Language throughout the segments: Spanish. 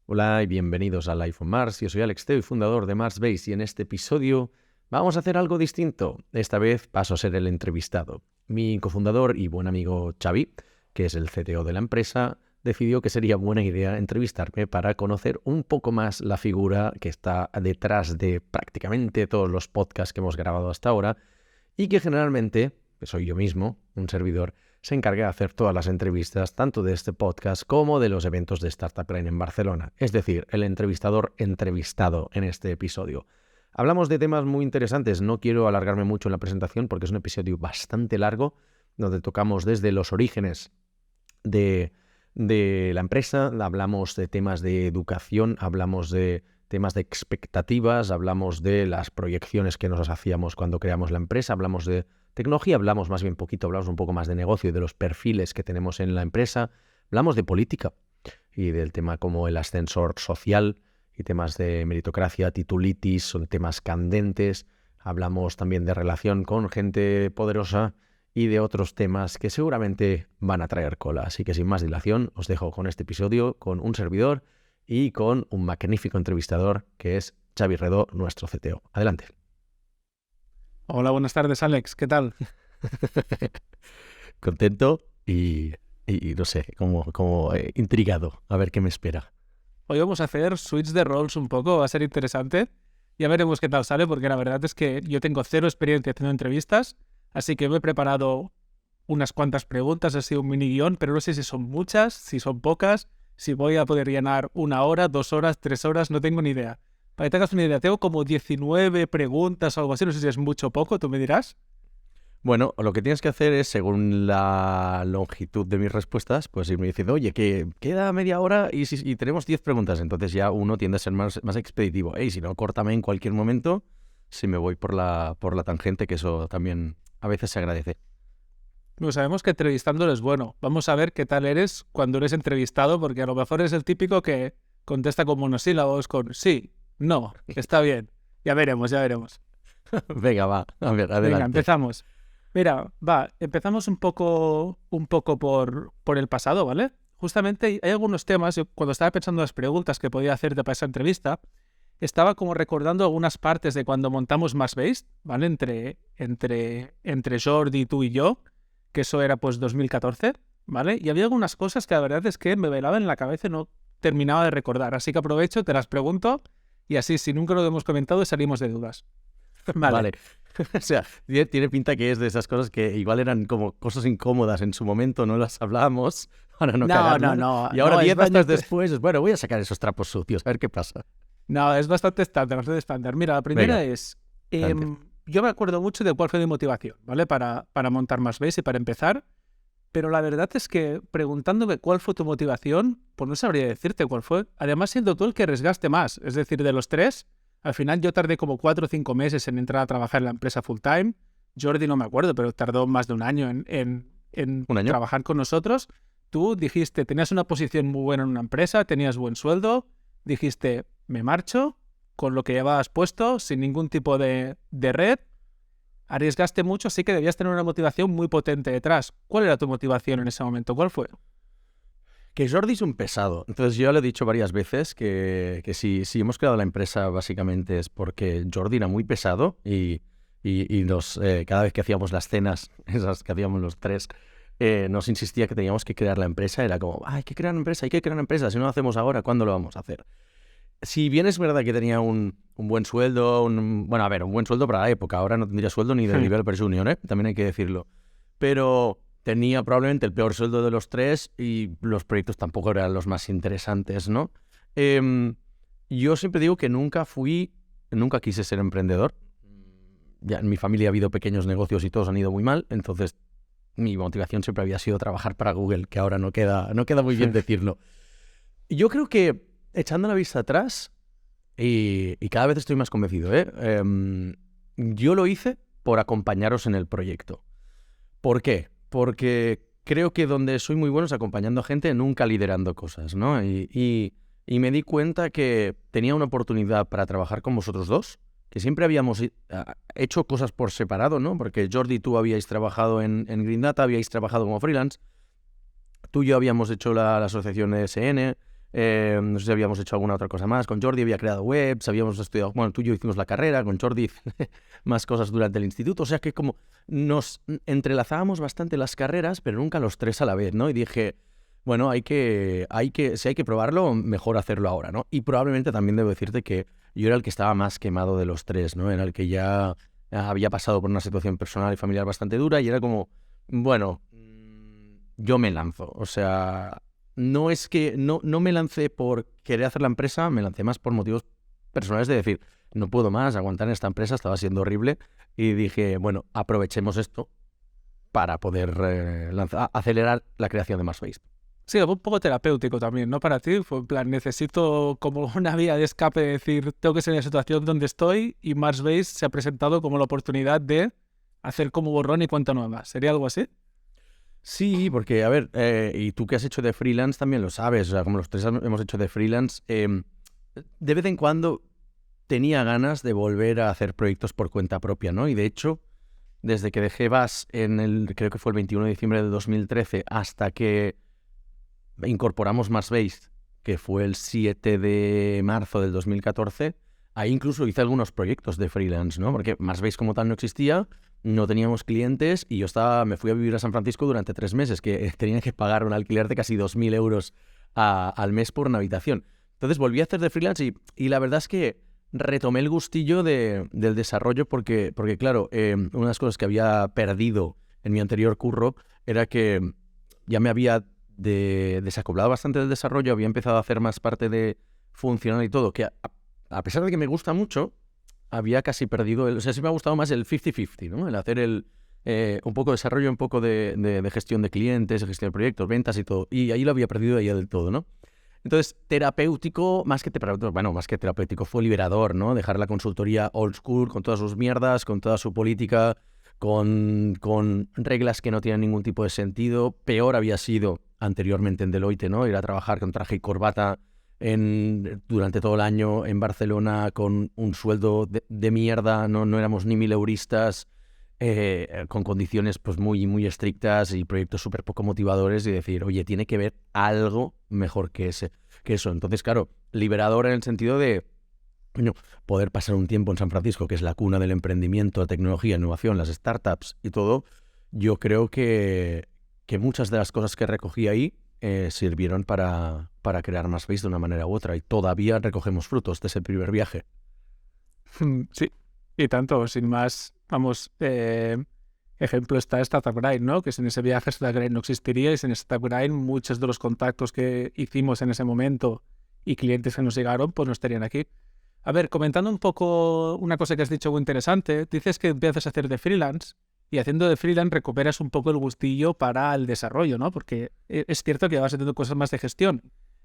Hola y bienvenidos a Life on Mars. Yo soy Alex Teo y fundador de MarsBase y en este episodio vamos a hacer algo distinto. Esta vez paso a ser el entrevistado. Mi cofundador y buen amigo Xavi, que es el CTO de la empresa, decidió que sería buena idea entrevistarme para conocer un poco más la figura que está detrás de prácticamente todos los podcasts que hemos grabado hasta ahora y que generalmente, que soy yo mismo, un servidor, se encarga de hacer todas las entrevistas, tanto de este podcast como de los eventos de Startup Line en Barcelona. Es decir, el entrevistador entrevistado en este episodio. Hablamos de temas muy interesantes. No quiero alargarme mucho en la presentación porque es un episodio bastante largo, donde tocamos desde los orígenes de la empresa, hablamos de temas de educación, hablamos de temas de expectativas, hablamos de las proyecciones que nos hacíamos cuando creamos la empresa, hablamos de tecnología, hablamos más bien poquito, hablamos un poco más de negocio y de los perfiles que tenemos en la empresa, hablamos de política y del tema como el ascensor social y temas de meritocracia, titulitis, son temas candentes, hablamos también de relación con gente poderosa y de otros temas que seguramente van a traer cola. Así que sin más dilación os dejo con este episodio, con un servidor y con un magnífico entrevistador que es Xavi Redó, nuestro CTO. Adelante. Hola, buenas tardes, Alex. ¿Qué tal? Contento y no sé, como intrigado a ver qué me espera. Hoy vamos a hacer switch de roles un poco, va a ser interesante. Ya veremos qué tal sale, porque la verdad es que yo tengo cero experiencia haciendo entrevistas, así que me he preparado unas cuantas preguntas, ha sido un mini guión, pero no sé si son muchas, si son pocas, si voy a poder llenar 1 hora, 2 horas, 3 horas, no tengo ni idea. Para que tengas una idea, tengo como 19 preguntas o algo así, no sé si es mucho o poco, tú me dirás. Bueno, lo que tienes que hacer es, según la longitud de mis respuestas, pues irme diciendo, oye, que queda media hora y tenemos 10 preguntas, entonces ya uno tiende a ser más expeditivo. Si no, córtame en cualquier momento si me voy por la tangente, que eso también a veces se agradece. Bueno, sabemos que entrevistándolo es bueno. Vamos a ver qué tal eres cuando eres entrevistado, porque a lo mejor eres el típico que contesta con monosílabos, con sí, no, está bien. Ya veremos, ya veremos. Venga, va, a ver, adelante. Venga, empezamos. Mira, empezamos un poco por el pasado, ¿vale? Justamente hay algunos temas, yo cuando estaba pensando en las preguntas que podía hacerte para esa entrevista, estaba como recordando algunas partes de cuando montamos MarsBase, ¿vale? Entre Jordi, tú y yo, que eso era pues 2014, ¿vale? Y había algunas cosas que la verdad es que me velaban en la cabeza y no terminaba de recordar. Así que aprovecho, te las pregunto y así, si nunca lo hemos comentado, salimos de dudas. Vale. O sea, tiene pinta que es de esas cosas que igual eran como cosas incómodas en su momento, no las hablamos para no cagarlas. No. Y ahora no, 10 años después, bueno, voy a sacar esos trapos sucios, a ver qué pasa. No, es bastante estándar. Mira, la primera Venga, es, yo me acuerdo mucho de cuál fue mi motivación, ¿vale? Para montar MarsBase y para empezar, pero la verdad es que preguntándome cuál fue tu motivación, pues no sabría decirte cuál fue. Además, siendo tú el que arriesgaste más, es decir, de los tres, al final yo tardé como 4 o 5 meses en entrar a trabajar en la empresa full time. Jordi no me acuerdo, pero tardó más de un año en ¿un año? trabajar con nosotros. Tú dijiste, tenías una posición muy buena en una empresa, tenías buen sueldo, dijiste, me marcho con lo que llevabas puesto, sin ningún tipo de red. Arriesgaste mucho, así que debías tener una motivación muy potente detrás. ¿Cuál era tu motivación en ese momento? ¿Cuál fue? Que Jordi es un pesado. Entonces yo le he dicho varias veces que si hemos creado la empresa básicamente es porque Jordi era muy pesado y cada vez que hacíamos las cenas, esas que hacíamos los tres, nos insistía que teníamos que crear la empresa. Era como, hay que crear una empresa, si no lo hacemos ahora, ¿cuándo lo vamos a hacer? Si bien es verdad que tenía un buen sueldo, un buen sueldo para la época, ahora no tendría sueldo ni de developer junior, también hay que decirlo, pero tenía probablemente el peor sueldo de los tres y los proyectos tampoco eran los más interesantes, ¿no? Yo siempre digo que nunca quise ser emprendedor. Ya en mi familia ha habido pequeños negocios y todos han ido muy mal, entonces mi motivación siempre había sido trabajar para Google, que ahora no queda muy bien decirlo. Yo creo que echando la vista atrás, y cada vez estoy más convencido, yo lo hice por acompañaros en el proyecto. ¿Por qué? Porque creo que donde soy muy bueno es acompañando a gente, nunca liderando cosas, ¿no? Y me di cuenta que tenía una oportunidad para trabajar con vosotros dos, que siempre habíamos hecho cosas por separado, ¿no? Porque Jordi y tú habíais trabajado en Green Data, habíais trabajado como freelance, tú y yo habíamos hecho la asociación ESN, no sé si habíamos hecho alguna otra cosa más. Con Jordi había creado webs, habíamos estudiado, bueno, tú y yo hicimos la carrera, con Jordi más cosas durante el instituto. O sea que como nos entrelazábamos bastante las carreras, pero nunca los tres a la vez, ¿no? Y dije, bueno, si hay que probarlo, mejor hacerlo ahora, ¿no? Y probablemente también debo decirte que yo era el que estaba más quemado de los tres, ¿no? Era el que ya había pasado por una situación personal y familiar bastante dura y era como, bueno, yo me lanzo. O sea, no es que no me lancé por querer hacer la empresa, me lancé más por motivos personales de decir, no puedo más aguantar en esta empresa, estaba siendo horrible y dije, bueno, aprovechemos esto para poder acelerar la creación de MarsBase. Sí, un poco terapéutico también, ¿no? Para ti, fue en plan, necesito como una vía de escape, de decir, tengo que ser en la situación donde estoy y MarsBase se ha presentado como la oportunidad de hacer como borrón y cuenta nueva. ¿Sería algo así? Sí, porque, a ver, y tú que has hecho de freelance también lo sabes, o sea, como los tres hemos hecho de freelance, de vez en cuando tenía ganas de volver a hacer proyectos por cuenta propia, ¿no? Y de hecho, desde que dejé VAS creo que fue el 21 de diciembre de 2013, hasta que incorporamos MarsBase, que fue el 7 de marzo del 2014, ahí incluso hice algunos proyectos de freelance, ¿no? Porque MarsBase como tal no existía, no teníamos clientes y yo me fui a vivir a San Francisco durante 3 meses, que tenía que pagar un alquiler de casi 2.000 euros al mes por una habitación. Entonces volví a hacer de freelance y la verdad es que retomé el gustillo del desarrollo porque claro, una de las cosas que había perdido en mi anterior curro era que ya me había desacoplado bastante del desarrollo, había empezado a hacer más parte de funcional y todo, que a pesar de que me gusta mucho, había casi perdido, o sea, sí me ha gustado más el 50-50, ¿no? El hacer un poco de desarrollo, un poco de gestión de clientes, de gestión de proyectos, ventas y todo, y ahí lo había perdido ya del todo, ¿no? Entonces, terapéutico, más que terapéutico, fue liberador, ¿no? Dejar la consultoría old school, con todas sus mierdas, con toda su política, con reglas que no tienen ningún tipo de sentido. Peor había sido anteriormente en Deloitte, ¿no? Ir a trabajar con traje y corbata durante todo el año en Barcelona con un sueldo de mierda, no éramos ni mileuristas, con condiciones pues muy, muy estrictas y proyectos súper poco motivadores y decir, oye, tiene que haber algo mejor que eso. Entonces, claro, liberador en el sentido de bueno, poder pasar un tiempo en San Francisco, que es la cuna del emprendimiento, la tecnología, innovación, las startups y todo. Yo creo que muchas de las cosas que recogí ahí sirvieron para crear MarsBase de una manera u otra y todavía recogemos frutos de ese primer viaje. Sí, y tanto, sin más, vamos, ejemplo está Startup Grind, ¿no? Que sin ese viaje Startup Grind no existiría y sin Startup Grind muchos de los contactos que hicimos en ese momento y clientes que nos llegaron, pues no estarían aquí. A ver, comentando un poco una cosa que has dicho muy interesante, dices que empiezas a hacer de freelance y haciendo de freelance recuperas un poco el gustillo para el desarrollo, ¿no? Porque es cierto que vas haciendo cosas más de gestión.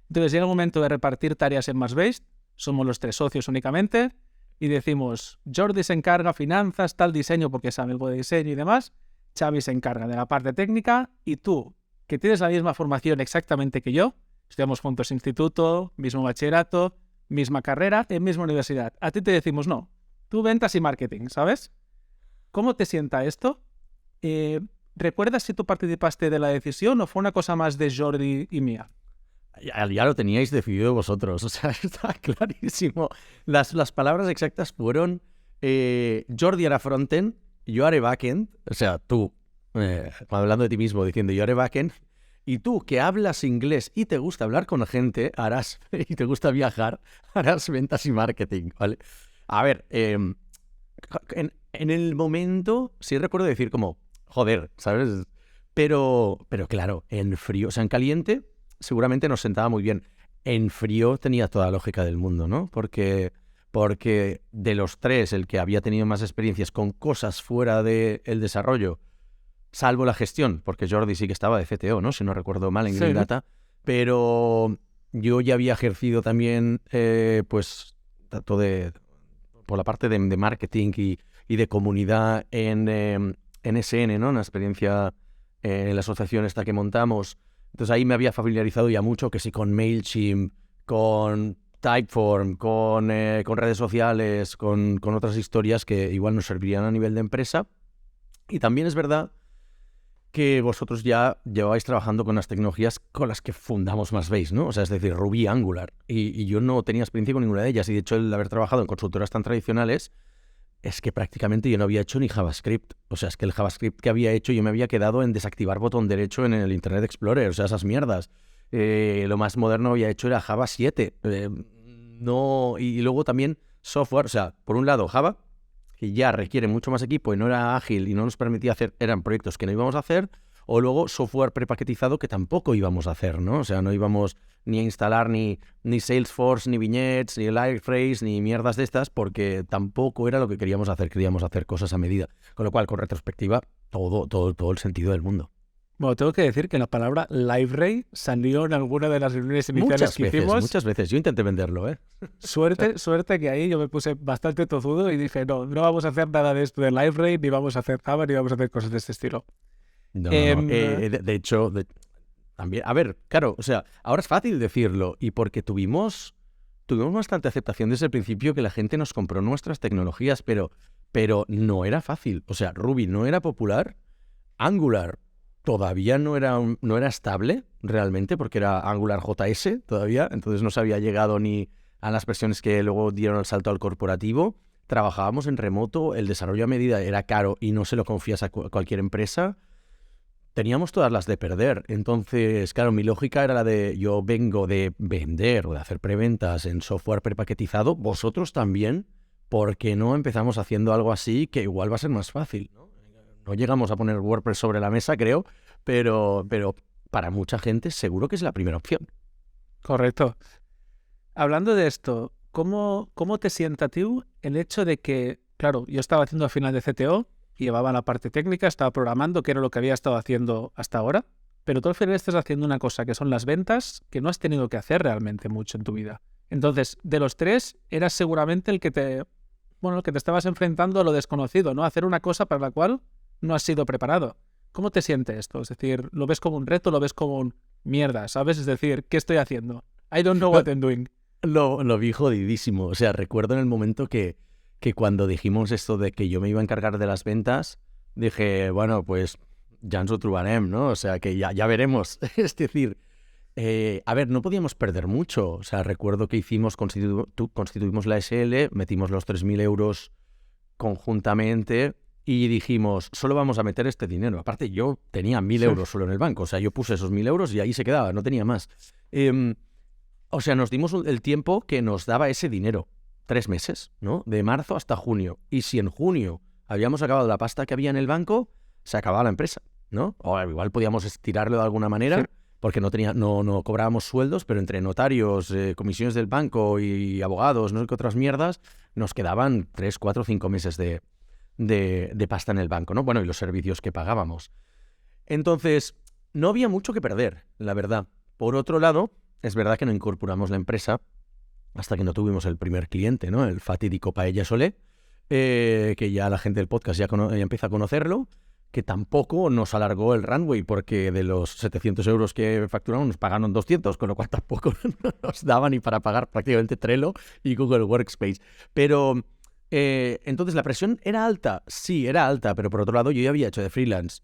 Entonces llega el momento de repartir tareas en MarsBase, somos los 3 socios únicamente, y decimos, Jordi se encarga finanzas, tal diseño, porque sabe algo de diseño y demás, Xavi se encarga de la parte técnica, y tú, que tienes la misma formación exactamente que yo, estudiamos juntos instituto, mismo bachillerato, misma carrera, en misma universidad. A ti te decimos, no, tú ventas y marketing, ¿sabes? ¿Cómo te sienta esto? ¿Recuerdas si tú participaste de la decisión o fue una cosa más de Jordi y mía? Ya lo teníais decidido vosotros, o sea, está clarísimo. Las palabras exactas fueron Jordi hará frontend, yo haré backend, o sea, tú, hablando de ti mismo, diciendo yo haré backend, y tú que hablas inglés y te gusta hablar con gente, y te gusta viajar, harás ventas y marketing, ¿vale? A ver, en el momento sí recuerdo decir como, joder, ¿sabes? Pero claro, en frío, o sea, en caliente seguramente nos sentaba muy bien. En frío tenía toda la lógica del mundo, ¿no? Porque de los tres, el que había tenido más experiencias con cosas fuera del desarrollo, salvo la gestión, porque Jordi sí que estaba de CTO, ¿no? Si no recuerdo mal, en Green Data, pero yo ya había ejercido también, pues, tanto por la parte de marketing y de comunidad en SN, ¿no? Una experiencia en la asociación esta que montamos. Entonces ahí me había familiarizado ya mucho, que sí, con MailChimp, con Typeform, con redes sociales, con otras historias que igual nos servirían a nivel de empresa. Y también es verdad que vosotros ya lleváis trabajando con las tecnologías con las que fundamos Marsbase, ¿no? O sea, es decir, Ruby y Angular. Y yo no tenía experiencia con ninguna de ellas. Y de hecho, el haber trabajado en consultoras tan tradicionales es que prácticamente yo no había hecho ni JavaScript. O sea, es que el JavaScript que había hecho yo me había quedado en desactivar botón derecho en el Internet Explorer. O sea, esas mierdas. Lo más moderno había hecho era Java 7. No, y luego también software. O sea, por un lado, Java, que ya requiere mucho más equipo y no era ágil y no nos permitía hacer, eran proyectos que no íbamos a hacer, o luego software prepaquetizado que tampoco íbamos a hacer, ¿no? O sea, no íbamos ni a instalar ni Salesforce, ni Vignettes, ni Livephrase, ni mierdas de estas, porque tampoco era lo que queríamos hacer cosas a medida. Con lo cual, con retrospectiva, todo el sentido del mundo. Bueno, tengo que decir que la palabra Liveray salió en alguna de las reuniones iniciales que hicimos. Muchas veces. Yo intenté venderlo, ¿eh? Suerte que ahí yo me puse bastante tozudo y dije, no vamos a hacer nada de esto de Liveray, ni vamos a hacer Java, ni vamos a hacer cosas de este estilo. No. De hecho, también, a ver, claro, o sea, ahora es fácil decirlo y porque tuvimos bastante aceptación desde el principio que la gente nos compró nuestras tecnologías, pero no era fácil. O sea, Ruby no era popular, Angular todavía no era estable realmente porque era Angular JS todavía, entonces no se había llegado ni a las versiones que luego dieron el salto al corporativo. Trabajábamos en remoto, el desarrollo a medida era caro y no se lo confías a cualquier empresa. Teníamos todas las de perder. Entonces, claro, mi lógica era la de yo vengo de vender o de hacer preventas en software prepaquetizado, vosotros también, ¿por qué no empezamos haciendo algo así que igual va a ser más fácil? No llegamos a poner WordPress sobre la mesa, creo, pero para mucha gente seguro que es la primera opción. Correcto. Hablando de esto, ¿cómo te sienta a ti el hecho de que, claro, yo estaba haciendo al final de CTO, llevaba la parte técnica, estaba programando, que era lo que había estado haciendo hasta ahora, pero tú al final estás haciendo una cosa que son las ventas que no has tenido que hacer realmente mucho en tu vida. Entonces, de los tres, eras seguramente el que te estabas enfrentando a lo desconocido, ¿no? A hacer una cosa para la cual no has sido preparado. ¿Cómo te siente esto? Es decir, ¿lo ves como un reto? ¿Lo ves como un mierda? ¿Sabes? Es decir, ¿qué estoy haciendo? I don't know what I'm doing. Lo vi jodidísimo. O sea, recuerdo en el momento que cuando dijimos esto de que yo me iba a encargar de las ventas, dije, bueno, pues ya ens ho trobarem, ¿no? O sea, que ya veremos. Es decir, a ver, no podíamos perder mucho. O sea, recuerdo que constituimos la SL, metimos los 3.000 euros conjuntamente y dijimos, solo vamos a meter este dinero. Aparte, yo tenía 1.000 euros solo en el banco. O sea, yo puse esos 1.000 euros y ahí se quedaba, no tenía más. O sea, nos dimos el tiempo que nos daba ese dinero. 3 meses, ¿no? De marzo hasta junio. Y si en junio habíamos acabado la pasta que había en el banco, se acababa la empresa, ¿no? O igual podíamos estirarlo de alguna manera, porque no cobrábamos sueldos, pero entre notarios, comisiones del banco y abogados, no sé qué otras mierdas, nos quedaban 3, 4, 5 meses de pasta en el banco, ¿no? Bueno, y los servicios que pagábamos. Entonces, no había mucho que perder, la verdad. Por otro lado, es verdad que no incorporamos la empresa hasta que no tuvimos el primer cliente, ¿no? El fatídico Paella Solé, que ya la gente del podcast ya empieza a conocerlo, que tampoco nos alargó el runway, porque de los 700 euros que facturamos nos pagaron 200, con lo cual tampoco nos daba ni para pagar prácticamente Trello y Google Workspace. Pero entonces la presión era alta, sí, era alta, pero por otro lado yo ya había hecho de freelance.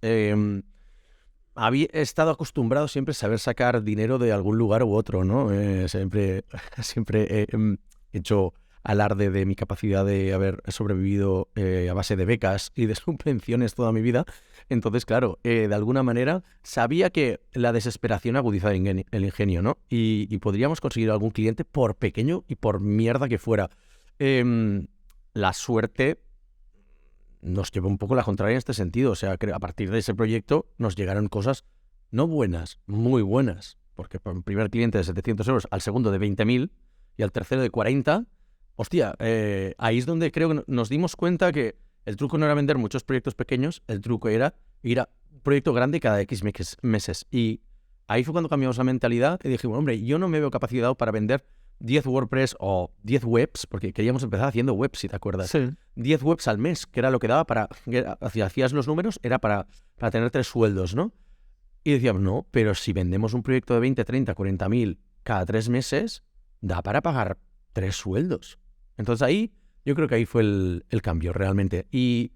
Había estado acostumbrado siempre a saber sacar dinero de algún lugar u otro, ¿no? Siempre he hecho alarde de mi capacidad de haber sobrevivido a base de becas y de subvenciones toda mi vida. Entonces, claro, de alguna manera sabía que la desesperación agudizaba el ingenio, ¿no? Y podríamos conseguir algún cliente por pequeño y por mierda que fuera. La suerte nos llevó un poco la contraria en este sentido. O sea, que a partir de ese proyecto nos llegaron cosas no buenas, muy buenas. Porque por un primer cliente de 700 euros, al segundo de 20.000 y al tercero de 40, hostia, ahí es donde creo que nos dimos cuenta que el truco no era vender muchos proyectos pequeños, el truco era ir a un proyecto grande cada X meses. Y ahí fue cuando cambiamos la mentalidad y dijimos, hombre, yo no me veo capacitado para vender 10 WordPress o 10 webs, porque queríamos empezar haciendo webs, si te acuerdas. Sí. 10 webs al mes, que era lo que daba para... Hacías los números, era para tener 3 sueldos, ¿no? Y decíamos, no, pero si vendemos un proyecto de 20, 30, 40.000 cada 3 meses, da para pagar 3 sueldos. Entonces ahí, yo creo que ahí fue el cambio realmente. Y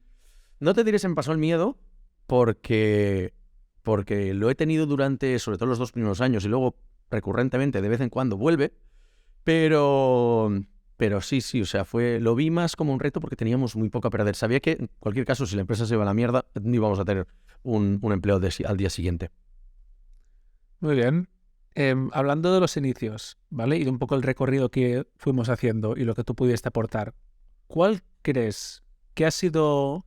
no te diré se me pasó el miedo, porque porque lo he tenido durante, sobre todo los 2 primeros años, y luego recurrentemente, de vez en cuando, vuelve, pero sí, o sea, lo vi más como un reto porque teníamos muy poco a perder. Sabía que, en cualquier caso, si la empresa se iba a la mierda, no íbamos a tener un empleo al día siguiente. Muy bien. Hablando de los inicios, ¿vale? Y de un poco el recorrido que fuimos haciendo y lo que tú pudiste aportar, ¿cuál crees que ha sido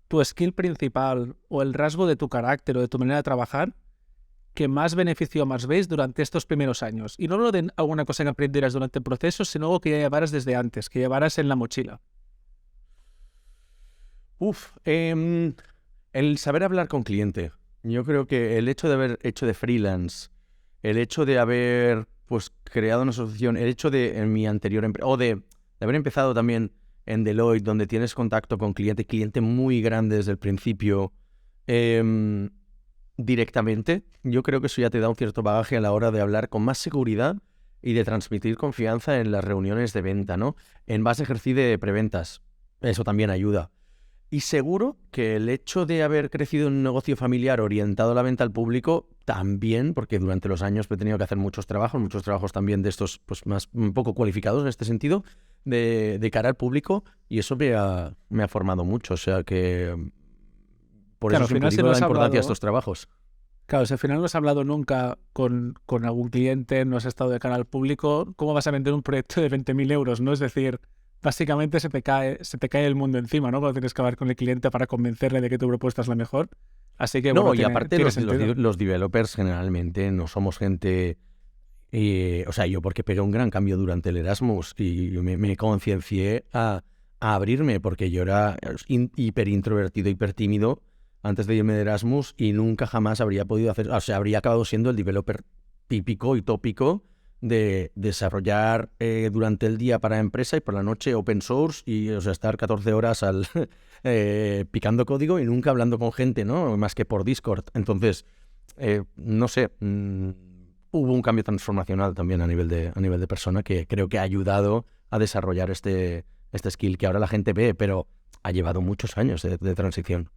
tu skill principal o el rasgo de tu carácter o de tu manera de trabajar que más benefició a Marsbase durante estos primeros años? Y no lo de alguna cosa que aprendieras durante el proceso, sino algo que ya llevaras desde antes, que llevaras en la mochila. El saber hablar con cliente. Yo creo que el hecho de haber hecho de freelance, el hecho de haber pues creado una asociación, el hecho de en mi anterior empresa, o de haber empezado también en Deloitte, donde tienes contacto con cliente muy grande desde el principio, directamente, yo creo que eso ya te da un cierto bagaje a la hora de hablar con más seguridad y de transmitir confianza en las reuniones de venta, ¿no? En base a ejercicio de preventas, eso también ayuda. Y seguro que el hecho de haber crecido en un negocio familiar orientado a la venta al público también, porque durante los años he tenido que hacer muchos trabajos también de estos pues más un poco cualificados en este sentido, de cara al público, y eso me ha formado mucho. O sea que por Claro, eso al final siempre si digo no la has importancia de hablado, estos trabajos. claro, si al final no has hablado nunca con algún cliente, no has estado de cara al público, ¿cómo vas a vender un proyecto de 20.000 euros? ¿No? Es decir, básicamente se te cae el mundo encima, ¿no? Cuando tienes que hablar con el cliente para convencerle de que tu propuesta es la mejor. Así que, No, bueno, y aparte tiene sentido. los developers generalmente no somos gente. O sea, yo porque pegué un gran cambio durante el Erasmus y me conciencié a abrirme, porque yo era hiper introvertido, hiper tímido antes de irme de Erasmus, y nunca jamás habría podido hacer, o sea, habría acabado siendo el developer típico y tópico de desarrollar durante el día para empresa y por la noche open source, y o sea, estar 14 horas picando código y nunca hablando con gente, ¿no? Más que por Discord. Entonces, no sé, hubo un cambio transformacional también a nivel de persona, que creo que ha ayudado a desarrollar este skill que ahora la gente ve, pero ha llevado muchos años de transición.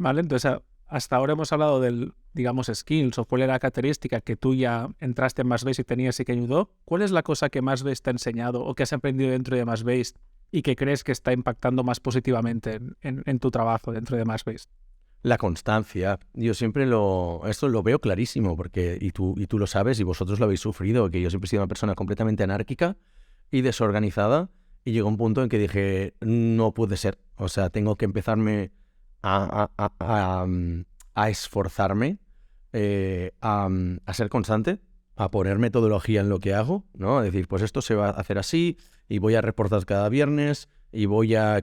Vale, entonces hasta ahora hemos hablado del, digamos, skills o cuál era la característica que tú ya entraste en Marsbase y tenías y que ayudó. ¿Cuál es la cosa que Marsbase te ha enseñado o que has aprendido dentro de Marsbase y que crees que está impactando más positivamente en tu trabajo dentro de Marsbase? La constancia. Yo siempre esto lo veo clarísimo, porque, y tú lo sabes, y vosotros lo habéis sufrido, que yo siempre he sido una persona completamente anárquica y desorganizada, y llegó un punto en que dije, no puede ser. O sea, tengo que empezarme a esforzarme, a ser constante, a poner metodología en lo que hago, ¿no? A decir, pues esto se va a hacer así, y voy a reportar cada viernes, y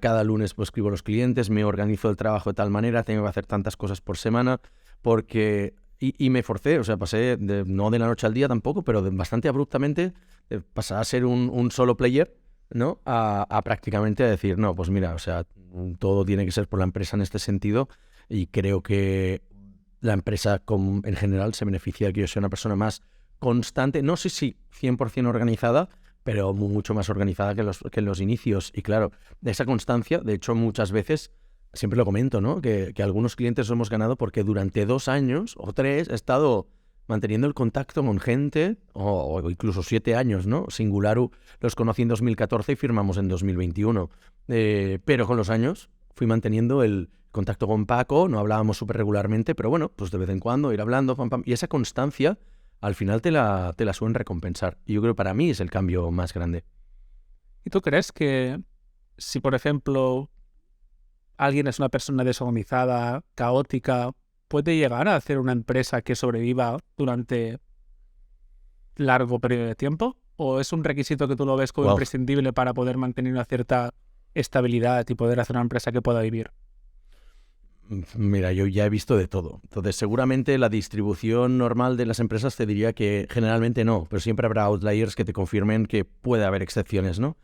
cada lunes pues escribo a los clientes, me organizo el trabajo de tal manera, tengo que hacer tantas cosas por semana, porque... Y me forcé, o sea, pasé, no de la noche al día tampoco, pero bastante abruptamente, pasar a ser un solo player, ¿no? A prácticamente a decir, no, pues mira, o sea, todo tiene que ser por la empresa en este sentido, y creo que la empresa en general se beneficia de que yo sea una persona más constante, no sé si 100% organizada, pero mucho más organizada que en los inicios. Y claro, de esa constancia, de hecho, muchas veces, siempre lo comento, ¿no? Que algunos clientes hemos ganado porque durante 2 años o 3 he estado manteniendo el contacto con gente, o incluso 7 años, ¿no? Singularu los conocí en 2014 y firmamos en 2021. Pero con los años fui manteniendo el contacto con Paco, no hablábamos súper regularmente, pero bueno, pues de vez en cuando ir hablando, pam, pam, y esa constancia al final te la suelen recompensar. Y yo creo que para mí es el cambio más grande. ¿Y tú crees que si, por ejemplo, alguien es una persona desorganizada, caótica, puede llegar a hacer una empresa que sobreviva durante largo periodo de tiempo? ¿O es un requisito que tú lo ves como imprescindible para poder mantener una cierta estabilidad y poder hacer una empresa que pueda vivir? Mira, yo ya he visto de todo. Entonces, seguramente la distribución normal de las empresas te diría que generalmente no, pero siempre habrá outliers que te confirmen que puede haber excepciones, ¿no?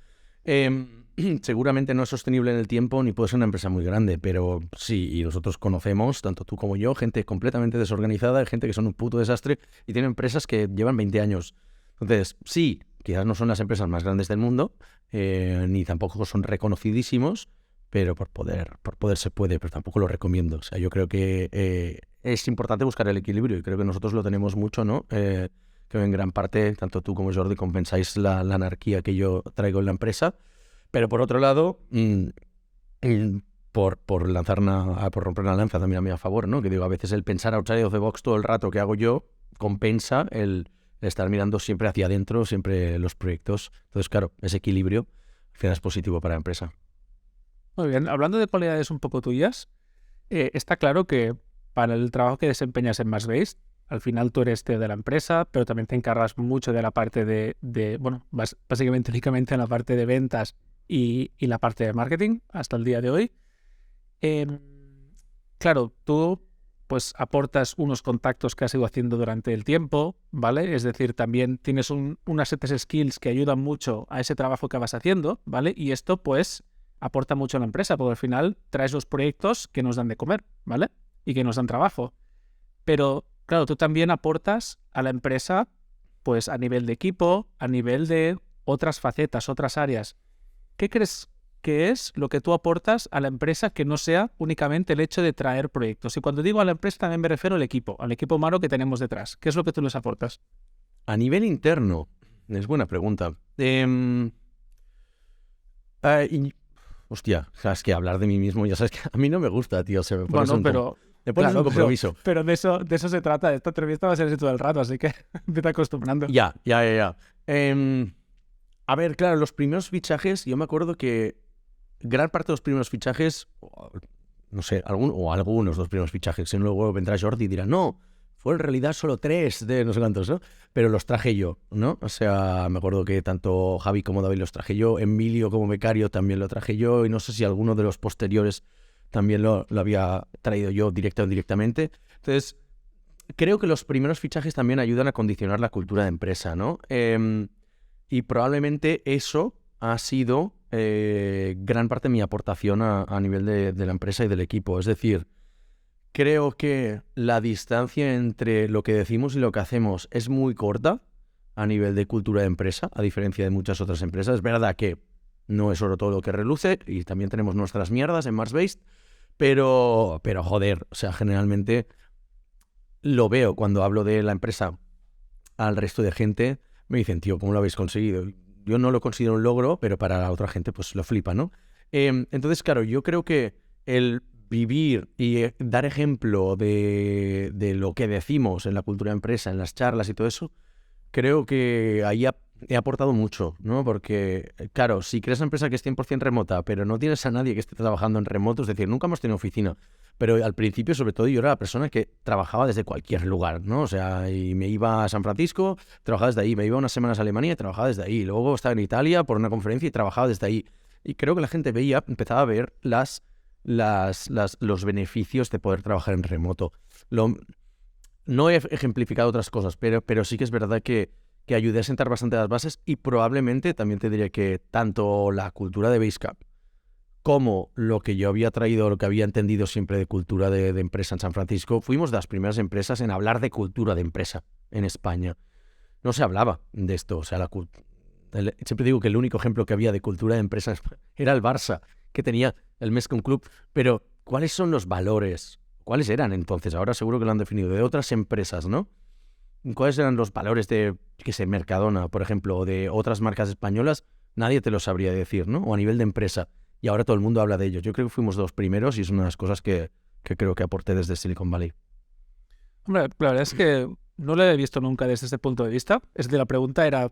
Seguramente no es sostenible en el tiempo ni puede ser una empresa muy grande, pero sí, y nosotros conocemos, tanto tú como yo, gente completamente desorganizada, gente que son un puto desastre y tienen empresas que llevan 20 años. Entonces, sí, quizás no son las empresas más grandes del mundo, ni tampoco son reconocidísimos, pero por poder se puede, pero tampoco lo recomiendo. O sea, yo creo que es importante buscar el equilibrio y creo que nosotros lo tenemos mucho, ¿no? Que en gran parte, tanto tú como Jordi, compensáis la anarquía que yo traigo en la empresa, pero por otro lado, por romper una lanza también a mi favor, ¿no? Que digo, a veces el pensar outside of the box todo el rato que hago yo compensa el estar mirando siempre hacia adentro, siempre los proyectos. Entonces, claro, ese equilibrio al final es positivo para la empresa. Muy bien, hablando de cualidades un poco tuyas, está claro que para el trabajo que desempeñas en MassBase, al final tú eres CEO de la empresa, pero también te encargas mucho de la parte bueno, básicamente únicamente en la parte de ventas y la parte de marketing hasta el día de hoy. Claro, tú pues aportas unos contactos que has ido haciendo durante el tiempo, ¿vale? Es decir, también tienes unas set de skills que ayudan mucho a ese trabajo que vas haciendo, ¿vale? Y esto pues aporta mucho a la empresa, porque al final traes los proyectos que nos dan de comer, ¿vale? Y que nos dan trabajo. Pero, claro, tú también aportas a la empresa, pues a nivel de equipo, a nivel de otras facetas, otras áreas. ¿Qué crees que es lo que tú aportas a la empresa que no sea únicamente el hecho de traer proyectos? Y cuando digo a la empresa también me refiero al equipo humano que tenemos detrás. ¿Qué es lo que tú les aportas? A nivel interno, es buena pregunta. Hostia, es que hablar de mí mismo, ya sabes que a mí no me gusta, tío. Se me pones me pones un compromiso. Pero de eso se trata. Esta entrevista va a ser así todo el rato, así que vete acostumbrando. Ya. A ver, claro, los primeros fichajes, yo me acuerdo que gran parte de los primeros fichajes, no sé, algunos de los primeros fichajes, y luego vendrá Jordi y dirá, no, fue en realidad solo 3 de no sé cuántos, ¿no? Pero los traje yo, ¿no? O sea, me acuerdo que tanto Javi como David los traje yo, Emilio como becario también lo traje yo, y no sé si alguno de los posteriores también lo había traído yo directa o indirectamente. Entonces, creo que los primeros fichajes también ayudan a condicionar la cultura de empresa, ¿no? Y probablemente eso ha sido gran parte de mi aportación a nivel de la empresa y del equipo. Es decir, creo que la distancia entre lo que decimos y lo que hacemos es muy corta a nivel de cultura de empresa, a diferencia de muchas otras empresas. Es verdad que no es oro todo lo que reluce y también tenemos nuestras mierdas en MassBase, pero joder, o sea, generalmente lo veo cuando hablo de la empresa al resto de gente, me dicen, tío, ¿cómo lo habéis conseguido? Yo no lo considero un logro, pero para la otra gente pues lo flipa, ¿no? Entonces, claro, yo creo que el vivir y dar ejemplo de lo que decimos en la cultura de empresa, en las charlas y todo eso, creo que ahí he aportado mucho, ¿no? Porque, claro, si creas una empresa que es 100% remota, pero no tienes a nadie que esté trabajando en remoto, es decir, nunca hemos tenido oficina, pero al principio, sobre todo, yo era la persona que trabajaba desde cualquier lugar, ¿no? O sea, y me iba a San Francisco, trabajaba desde ahí, me iba unas semanas a Alemania y trabajaba desde ahí, luego estaba en Italia por una conferencia y trabajaba desde ahí. Y creo que la gente empezaba a ver los beneficios de poder trabajar en remoto. No he ejemplificado otras cosas, pero sí que es verdad que ayudé a sentar bastante las bases y probablemente también te diré que tanto la cultura de Basecamp como lo que yo había traído, lo que había entendido siempre de cultura de empresa en San Francisco, fuimos de las primeras empresas en hablar de cultura de empresa en España. No se hablaba de esto, o sea, siempre digo que el único ejemplo que había de cultura de empresa era el Barça, que tenía el Mezcum Club, pero ¿cuáles son los valores? ¿Cuáles eran entonces? Ahora seguro que lo han definido, de otras empresas, ¿no? ¿Cuáles eran los valores de, qué sé, Mercadona, por ejemplo, o de otras marcas españolas? Nadie te lo sabría decir, ¿no? O a nivel de empresa. Y ahora todo el mundo habla de ellos. Yo creo que fuimos los primeros y es una de las cosas que creo que aporté desde Silicon Valley. Hombre, la verdad es que no lo he visto nunca desde ese punto de vista. Es decir, la pregunta era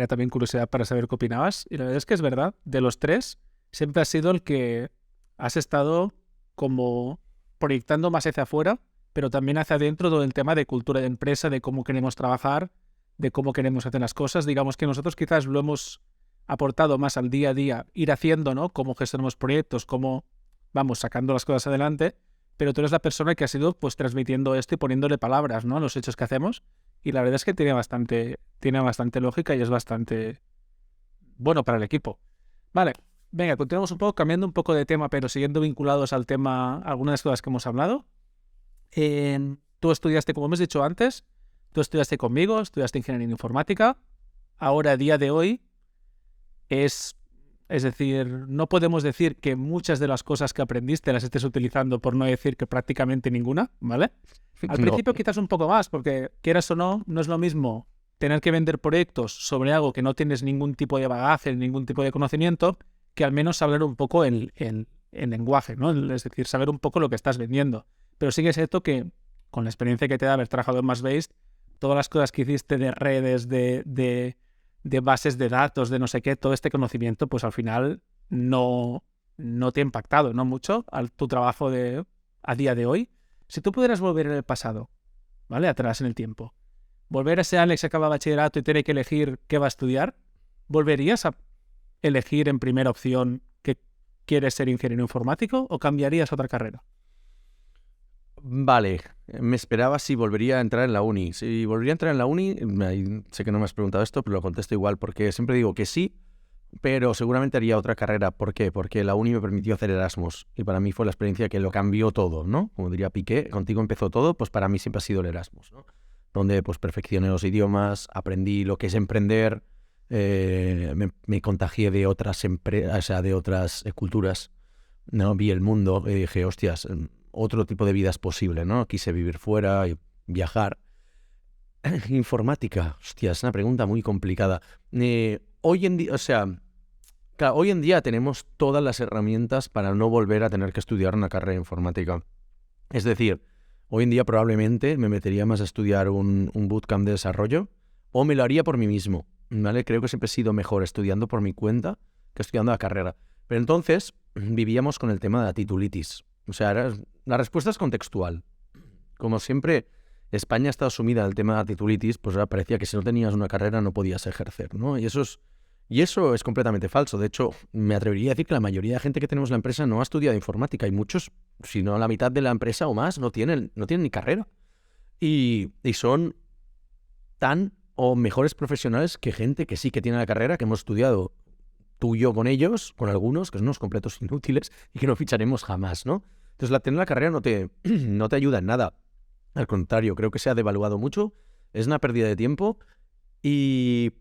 también curiosidad para saber qué opinabas. Y la verdad es que es verdad, de los tres, siempre has sido el que has estado como proyectando más hacia afuera, pero también hacia adentro todo el tema de cultura de empresa, de cómo queremos trabajar, de cómo queremos hacer las cosas. Digamos que nosotros quizás lo hemos aportado más al día a día, ir haciendo, ¿no? Cómo gestionamos proyectos, cómo vamos sacando las cosas adelante, pero tú eres la persona que ha sido pues transmitiendo esto y poniéndole palabras, ¿no? A los hechos que hacemos. Y la verdad es que tiene bastante lógica y es bastante bueno para el equipo. Vale, venga, continuamos un poco, cambiando un poco de tema, pero siguiendo vinculados al tema, algunas cosas que hemos hablado. Tú estudiaste, como hemos dicho antes, tú estudiaste conmigo, estudiaste ingeniería informática. Ahora, a día de hoy, es Es decir, no podemos decir que muchas de las cosas que aprendiste las estés utilizando, por no decir que prácticamente ninguna, ¿vale? Al principio quizás un poco más, porque quieras o no, no es lo mismo tener que vender proyectos sobre algo que no tienes ningún tipo de bagaje, ningún tipo de conocimiento, que al menos saber un poco el lenguaje, ¿no? Es decir, saber un poco lo que estás vendiendo. Pero sí que es cierto que con la experiencia que te da haber trabajado en MassBase, todas las cosas que hiciste de redes, de bases de datos, de no sé qué, todo este conocimiento, pues al final no te ha impactado, ¿no? Mucho a tu trabajo a día de hoy. Si tú pudieras volver en el pasado, ¿vale? Atrás en el tiempo, volver a ese Alex que acaba bachillerato y tiene que elegir qué va a estudiar, ¿volverías a elegir en primera opción que quieres ser ingeniero informático o cambiarías a otra carrera? Vale, me esperaba si volvería a entrar en la uni. Si volvería a entrar en la uni, sé que no me has preguntado esto, pero lo contesto igual, porque siempre digo que sí, pero seguramente haría otra carrera. ¿Por qué? Porque la uni me permitió hacer Erasmus, y para mí fue la experiencia que lo cambió todo, ¿no? Como diría Piqué, contigo empezó todo, pues para mí siempre ha sido el Erasmus, ¿no? Donde pues perfeccioné los idiomas, aprendí lo que es emprender, me contagié de otras de otras culturas, ¿no? Vi el mundo y dije, hostias, otro tipo de vida es posible, ¿no? Quise vivir fuera y viajar. Informática, hostia, es una pregunta muy complicada. Hoy en día, claro, hoy en día tenemos todas las herramientas para no volver a tener que estudiar una carrera de informática. Es decir, hoy en día probablemente me metería más a estudiar un bootcamp de desarrollo o me lo haría por mí mismo, ¿vale? Creo que siempre he sido mejor estudiando por mi cuenta que estudiando la carrera. Pero entonces vivíamos con el tema de la titulitis. O sea, la respuesta es contextual. Como siempre, España ha estado sumida en el tema de la titulitis, pues ahora parecía que si no tenías una carrera no podías ejercer, ¿no? Y eso es completamente falso. De hecho, me atrevería a decir que la mayoría de gente que tenemos en la empresa no ha estudiado informática y muchos, si no la mitad de la empresa o más, no tienen ni carrera. Y son tan o mejores profesionales que gente que sí que tiene la carrera, que hemos estudiado tú y yo con ellos, con algunos, que son unos completos inútiles y que no ficharemos jamás, ¿no? Entonces, tener la carrera no te ayuda en nada. Al contrario, creo que se ha devaluado mucho, es una pérdida de tiempo y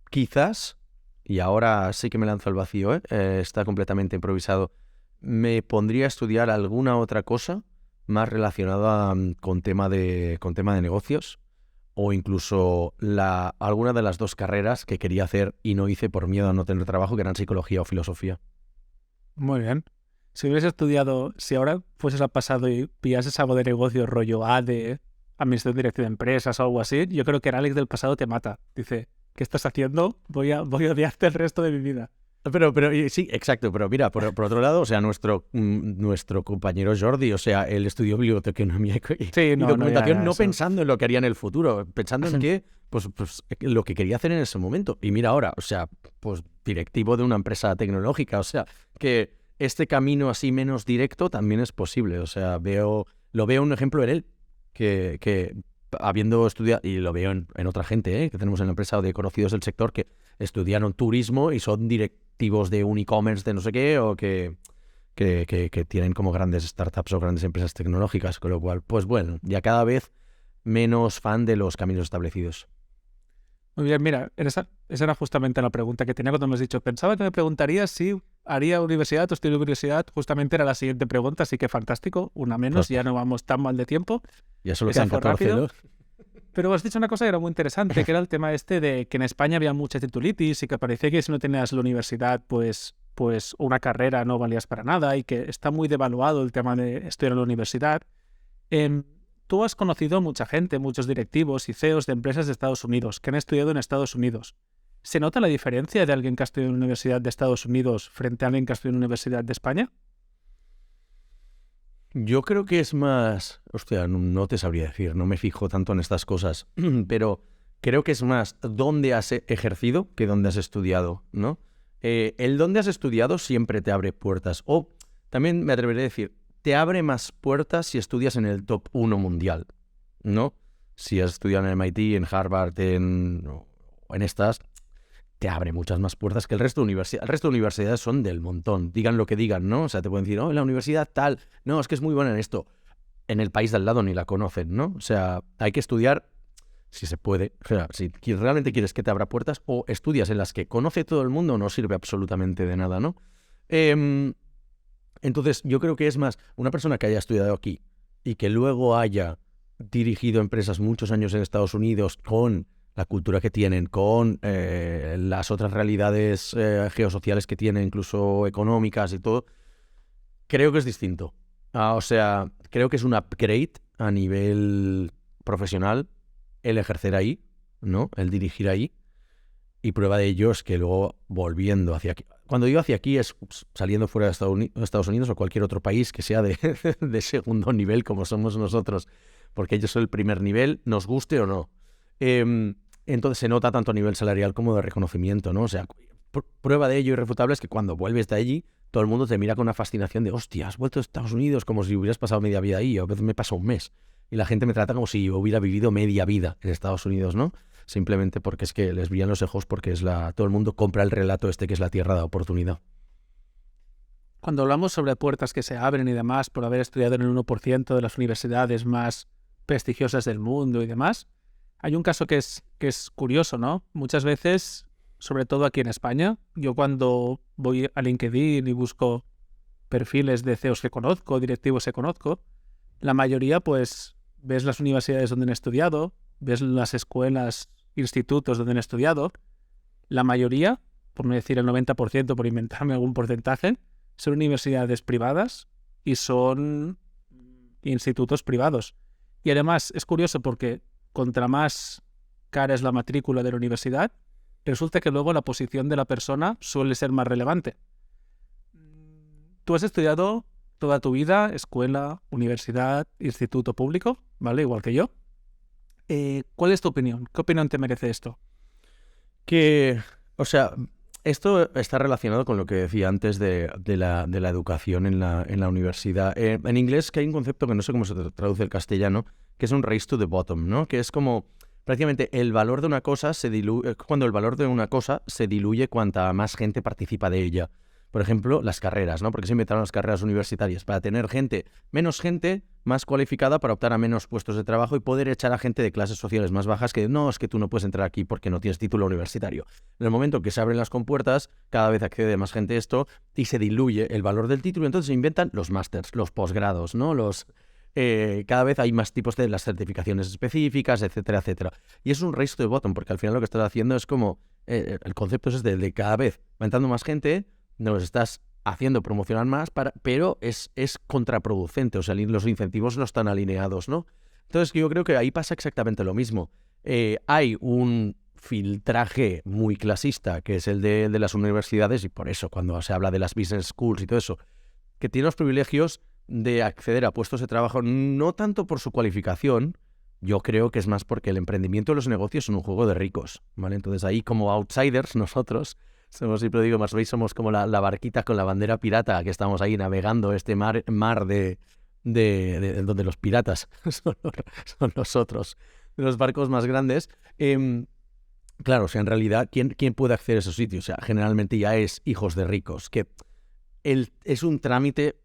quizás, y ahora sí que me lanzo al vacío, está completamente improvisado, me pondría a estudiar alguna otra cosa más relacionada con tema de negocios, o incluso alguna de las dos carreras que quería hacer y no hice por miedo a no tener trabajo, que eran psicología o filosofía. Muy bien. Si hubieras estudiado, si ahora fueses al pasado y pillases algo de negocio, rollo A de administración directa de empresas o algo así, yo creo que el Alex del pasado te mata. Dice, ¿qué estás haciendo? Voy a odiarte el resto de mi vida. Pero sí, exacto, pero mira, por otro lado, o sea, nuestro compañero Jordi, o sea, él estudió biblioteconomía y documentación, no pensando en lo que haría en el futuro, pensando en que, pues lo que quería hacer en ese momento. Y mira ahora, o sea, pues directivo de una empresa tecnológica, o sea, que este camino así menos directo también es posible. O sea, lo veo un ejemplo en él, que habiendo estudiado, y lo veo en otra gente que tenemos en la empresa o de conocidos del sector que estudiaron turismo y son directivos de un e-commerce de no sé qué, o que tienen como grandes startups o grandes empresas tecnológicas, con lo cual, pues bueno, ya cada vez menos fan de los caminos establecidos. Muy bien, mira, esa era justamente la pregunta que tenía cuando me has dicho. Pensaba que me preguntarías si haría universidad o estudio universidad. Justamente era la siguiente pregunta, así que fantástico. Una menos, ya no vamos tan mal de tiempo. Ya solo quedan 14, ¿no? Pero has dicho una cosa que era muy interesante, que era el tema este de que en España había mucha titulitis y que parecía que si no tenías la universidad, pues una carrera no valías para nada y que está muy devaluado el tema de estudiar en la universidad. Tú has conocido mucha gente, muchos directivos y CEOs de empresas de Estados Unidos que han estudiado en Estados Unidos. ¿Se nota la diferencia de alguien que ha estudiado en una universidad de Estados Unidos frente a alguien que ha estudiado en una universidad de España? Yo creo que es más... Hostia, no te sabría decir, no me fijo tanto en estas cosas, pero creo que es más dónde has ejercido que dónde has estudiado, ¿no? El dónde has estudiado siempre te abre puertas. O también me atreveré a decir, te abre más puertas si estudias en el top 1 mundial, ¿no? Si has estudiado en MIT, en Harvard, en estas, te abre muchas más puertas que el resto de universidades. El resto de universidades son del montón, digan lo que digan, ¿no? O sea, te pueden decir, en la universidad tal, no, es que es muy buena en esto. En el país de al lado ni la conocen, ¿no? O sea, hay que estudiar si se puede. O sea, si realmente quieres que te abra puertas, o estudias en las que conoce todo el mundo, no sirve absolutamente de nada, ¿no? Entonces, yo creo que es más una persona que haya estudiado aquí y que luego haya dirigido empresas muchos años en Estados Unidos con la cultura que tienen, con las otras realidades geosociales que tienen, incluso económicas y todo, creo que es distinto. O sea, creo que es un upgrade a nivel profesional el ejercer ahí, ¿no? El dirigir ahí. Y prueba de ello es que luego volviendo hacia aquí. Cuando digo hacia aquí es saliendo fuera de Estados Unidos o cualquier otro país que sea de segundo nivel como somos nosotros, porque ellos son el primer nivel, nos guste o no. Entonces se nota tanto a nivel salarial como de reconocimiento, ¿no? O sea, prueba de ello irrefutable es que cuando vuelves de allí, todo el mundo te mira con una fascinación de hostia, has vuelto a Estados Unidos como si hubieras pasado media vida ahí, o a veces me pasa un mes. Y la gente me trata como si yo hubiera vivido media vida en Estados Unidos, ¿no? Simplemente porque es que les brillan los ojos porque todo el mundo compra el relato este que es la tierra de oportunidad. Cuando hablamos sobre puertas que se abren y demás por haber estudiado en el 1% de las universidades más prestigiosas del mundo y demás, hay un caso que es curioso, ¿no? Muchas veces, sobre todo aquí en España, yo cuando voy a LinkedIn y busco perfiles de CEOs que conozco, directivos que conozco, la mayoría pues ves las universidades donde han estudiado, ves las escuelas, institutos donde han estudiado, la mayoría, por no decir el 90%, por inventarme algún porcentaje, son universidades privadas y son institutos privados. Y además es curioso porque contra más cara es la matrícula de la universidad, resulta que luego la posición de la persona suele ser más relevante. Tú has estudiado toda tu vida, escuela, universidad, instituto público, ¿vale? Igual que yo. ¿Cuál es tu opinión? ¿Qué opinión te merece esto? O sea, esto está relacionado con lo que decía antes de la educación en la universidad. En inglés que hay un concepto que no sé cómo se traduce al castellano, que es un race to the bottom, ¿no? Que es como prácticamente el valor de una cosa se diluye, cuando el valor de una cosa se diluye cuanta más gente participa de ella. Por ejemplo, las carreras, ¿no? Porque se inventaron las carreras universitarias para tener menos gente más cualificada para optar a menos puestos de trabajo y poder echar a gente de clases sociales más bajas que no, es que tú no puedes entrar aquí porque no tienes título universitario. En el momento que se abren las compuertas, cada vez accede más gente a esto y se diluye el valor del título. Entonces se inventan los másters, los posgrados, ¿no? Cada vez hay más tipos de las certificaciones específicas, etcétera, etcétera. Y es un race to the bottom, porque al final lo que estás haciendo es como, el concepto es de cada vez va entrando más gente, nos estás haciendo promocionar más, pero es contraproducente, o sea, los incentivos no están alineados, ¿no? Entonces yo creo que ahí pasa exactamente lo mismo. Hay un filtraje muy clasista, que es el de las universidades, y por eso cuando se habla de las business schools y todo eso, que tiene los privilegios de acceder a puestos de trabajo, no tanto por su cualificación, yo creo que es más porque el emprendimiento y los negocios son un juego de ricos, ¿vale? Entonces ahí como outsiders nosotros siempre digo, más veis, somos como la barquita con la bandera pirata que estamos ahí navegando este mar de donde los piratas son nosotros, de los barcos más grandes. Claro, o sea, en realidad, ¿quién puede acceder a esos sitios? O sea, generalmente ya es hijos de ricos, que es un trámite,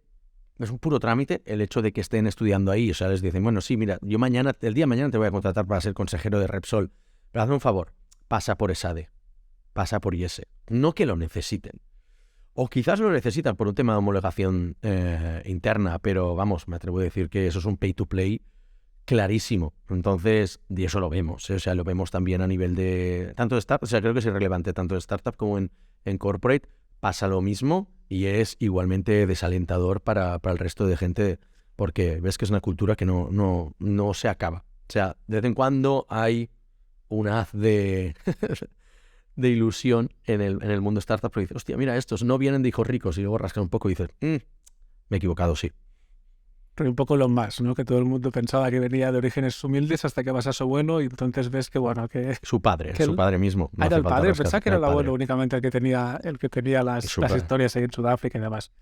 es un puro trámite el hecho de que estén estudiando ahí. O sea, les dicen, bueno, sí, mira, el día de mañana te voy a contratar para ser consejero de Repsol, pero hazme un favor, pasa por ESADE. Pasa por IES. No que lo necesiten. O quizás lo necesitan por un tema de homologación interna, pero vamos, me atrevo a decir que eso es un pay to play clarísimo. Entonces, y eso lo vemos, o sea, lo vemos también a nivel de tanto de startup, o sea, creo que es irrelevante, tanto de startup como en corporate, pasa lo mismo y es igualmente desalentador para el resto de gente, porque ves que es una cultura que no se acaba. O sea, de vez en cuando hay un haz de ilusión en el mundo startup, pero dices, hostia, mira, estos no vienen de hijos ricos, y luego rascan un poco y dices, me he equivocado, sí. Pero un poco lo más, ¿no? Que todo el mundo pensaba que venía de orígenes humildes hasta que vas a su abuelo y entonces ves que, bueno, que... Su padre mismo. No era el padre, pensaba que era el abuelo únicamente el que tenía las historias ahí en Sudáfrica y demás.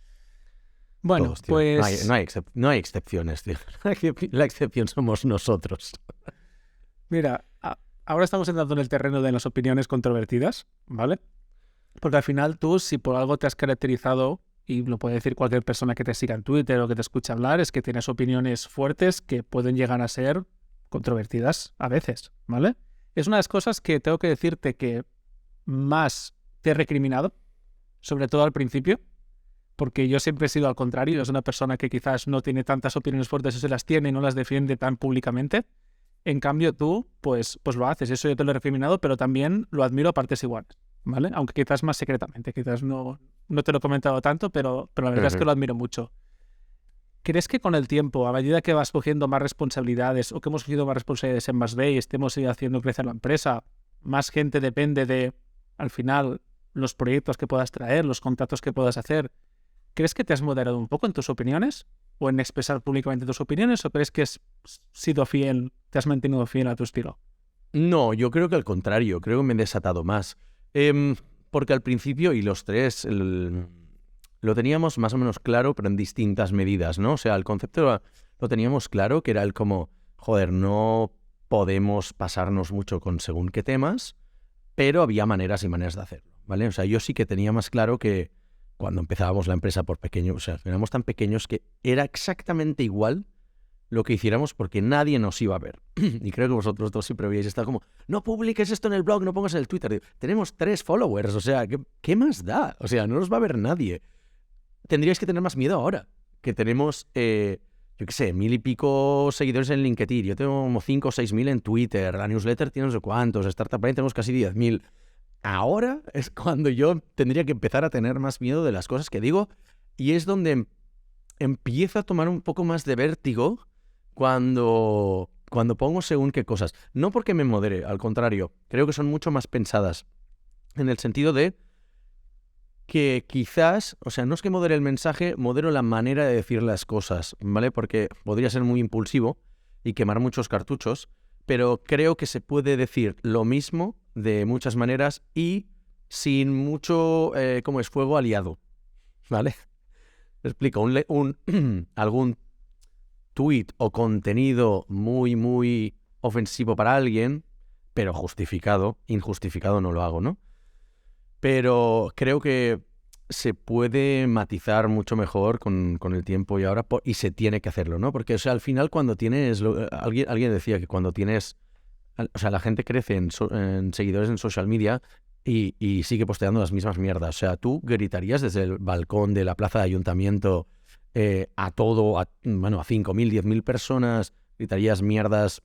Bueno, todos, pues... No hay excepciones, tío. La excepción somos nosotros. Mira, ahora estamos entrando en el terreno de las opiniones controvertidas, ¿vale? Porque al final tú, si por algo te has caracterizado, y lo puede decir cualquier persona que te siga en Twitter o que te escuche hablar, es que tienes opiniones fuertes que pueden llegar a ser controvertidas a veces, ¿vale? Es una de las cosas que tengo que decirte que más te he recriminado, sobre todo al principio, porque yo siempre he sido al contrario, es una persona que quizás no tiene tantas opiniones fuertes o se las tiene y no las defiende tan públicamente. En cambio tú, pues lo haces, eso yo te lo he recriminado, pero también lo admiro a partes iguales, ¿vale? Aunque quizás más secretamente, quizás no te lo he comentado tanto, pero la verdad es que lo admiro mucho. ¿Crees que con el tiempo, a medida que vas cogiendo más responsabilidades o que hemos cogido más responsabilidades en Marsbase y estemos haciendo crecer la empresa, más gente depende de, al final, los proyectos que puedas traer, los contactos que puedas hacer? ¿Crees que te has moderado un poco en tus opiniones o en expresar públicamente tus opiniones o crees que has sido fiel, te has mantenido fiel a tu estilo? No, yo creo que al contrario, creo que me he desatado más. Porque al principio, y los tres, lo teníamos más o menos claro, pero en distintas medidas, ¿no? O sea, el concepto lo teníamos claro, que era el como, joder, no podemos pasarnos mucho con según qué temas, pero había maneras y maneras de hacerlo, ¿vale? O sea, yo sí que tenía más claro que cuando empezábamos la empresa por pequeño, o sea, éramos tan pequeños que era exactamente igual lo que hiciéramos porque nadie nos iba a ver. Y creo que vosotros dos siempre habíais estado como, no publiques esto en el blog, no pongas en el Twitter. Digo, tenemos 3 followers, o sea, ¿qué más da? O sea, no nos va a ver nadie. Tendríais que tener más miedo ahora, que tenemos, yo qué sé, 1000 y pico seguidores en LinkedIn. Yo tengo como 5 o 6.000 en Twitter, la newsletter tiene no sé cuántos, Startup Brain tenemos casi 10.000. Ahora es cuando yo tendría que empezar a tener más miedo de las cosas que digo y es donde empiezo a tomar un poco más de vértigo cuando pongo según qué cosas. No porque me modere, al contrario, creo que son mucho más pensadas en el sentido de que quizás, o sea, no es que modere el mensaje, modero la manera de decir las cosas, ¿vale? Porque podría ser muy impulsivo y quemar muchos cartuchos, pero creo que se puede decir lo mismo de muchas maneras y sin mucho, como es, fuego aliado, ¿vale? Te explico, algún tweet o contenido muy, muy ofensivo para alguien, pero justificado, injustificado no lo hago, ¿no? Pero creo que se puede matizar mucho mejor con el tiempo y ahora, y se tiene que hacerlo, ¿no? Porque, o sea, al final cuando tienes, alguien decía que cuando tienes, o sea, la gente crece en seguidores en social media y sigue posteando las mismas mierdas. O sea, tú gritarías desde el balcón de la plaza de ayuntamiento a 5.000, 10.000 personas, gritarías mierdas,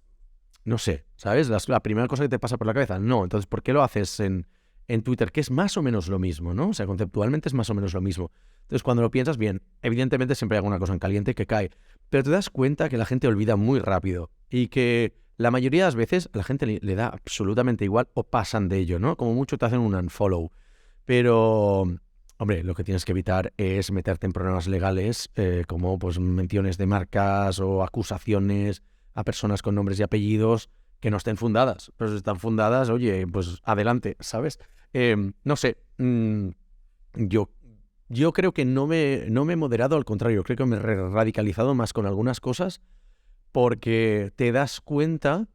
no sé, ¿sabes? La primera cosa que te pasa por la cabeza, no. Entonces, ¿por qué lo haces en Twitter? Que es más o menos lo mismo, ¿no? O sea, conceptualmente es más o menos lo mismo. Entonces, cuando lo piensas bien, evidentemente siempre hay alguna cosa en caliente que cae, pero te das cuenta que la gente olvida muy rápido y que la mayoría de las veces la gente le da absolutamente igual o pasan de ello, ¿no? Como mucho te hacen un unfollow. Pero, hombre, lo que tienes que evitar es meterte en problemas legales como pues menciones de marcas o acusaciones a personas con nombres y apellidos que no estén fundadas. Pero si están fundadas, oye, pues adelante, ¿sabes? No sé, yo creo que no me he moderado, al contrario, creo que me he radicalizado más con algunas cosas porque te das cuenta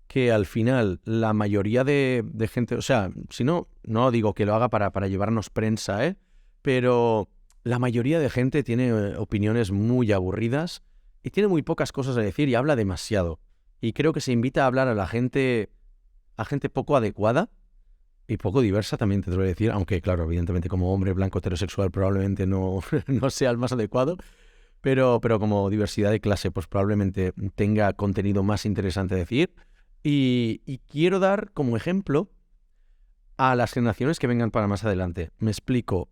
que al final la mayoría de gente, o sea, si no digo que lo haga para llevarnos prensa, pero la mayoría de gente tiene opiniones muy aburridas y tiene muy pocas cosas a decir y habla demasiado. Y creo que se invita a hablar a gente poco adecuada y poco diversa, también te tengo que decir, aunque claro, evidentemente como hombre blanco heterosexual probablemente no, no sea el más adecuado, pero como diversidad de clase pues probablemente tenga contenido más interesante a decir. Y quiero dar como ejemplo a las generaciones que vengan para más adelante. Me explico.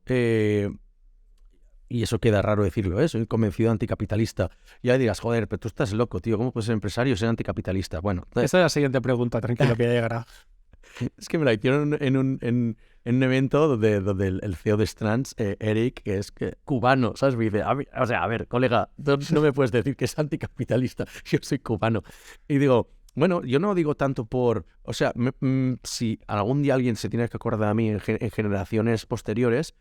Y eso queda raro decirlo, soy convencido anticapitalista. Ya dirás, joder, pero tú estás loco, tío, ¿cómo puedes ser empresario y ser anticapitalista? Bueno, Esa es la siguiente pregunta, tranquilo, que ya llegará. Es que me la hicieron en un evento donde el CEO de Strands, Eric, que es cubano, ¿sabes? Me dice, a ver, colega, no me puedes decir que es anticapitalista, yo soy cubano. Y digo, bueno, yo no digo tanto o sea, si algún día alguien se tiene que acordar de mí en generaciones posteriores,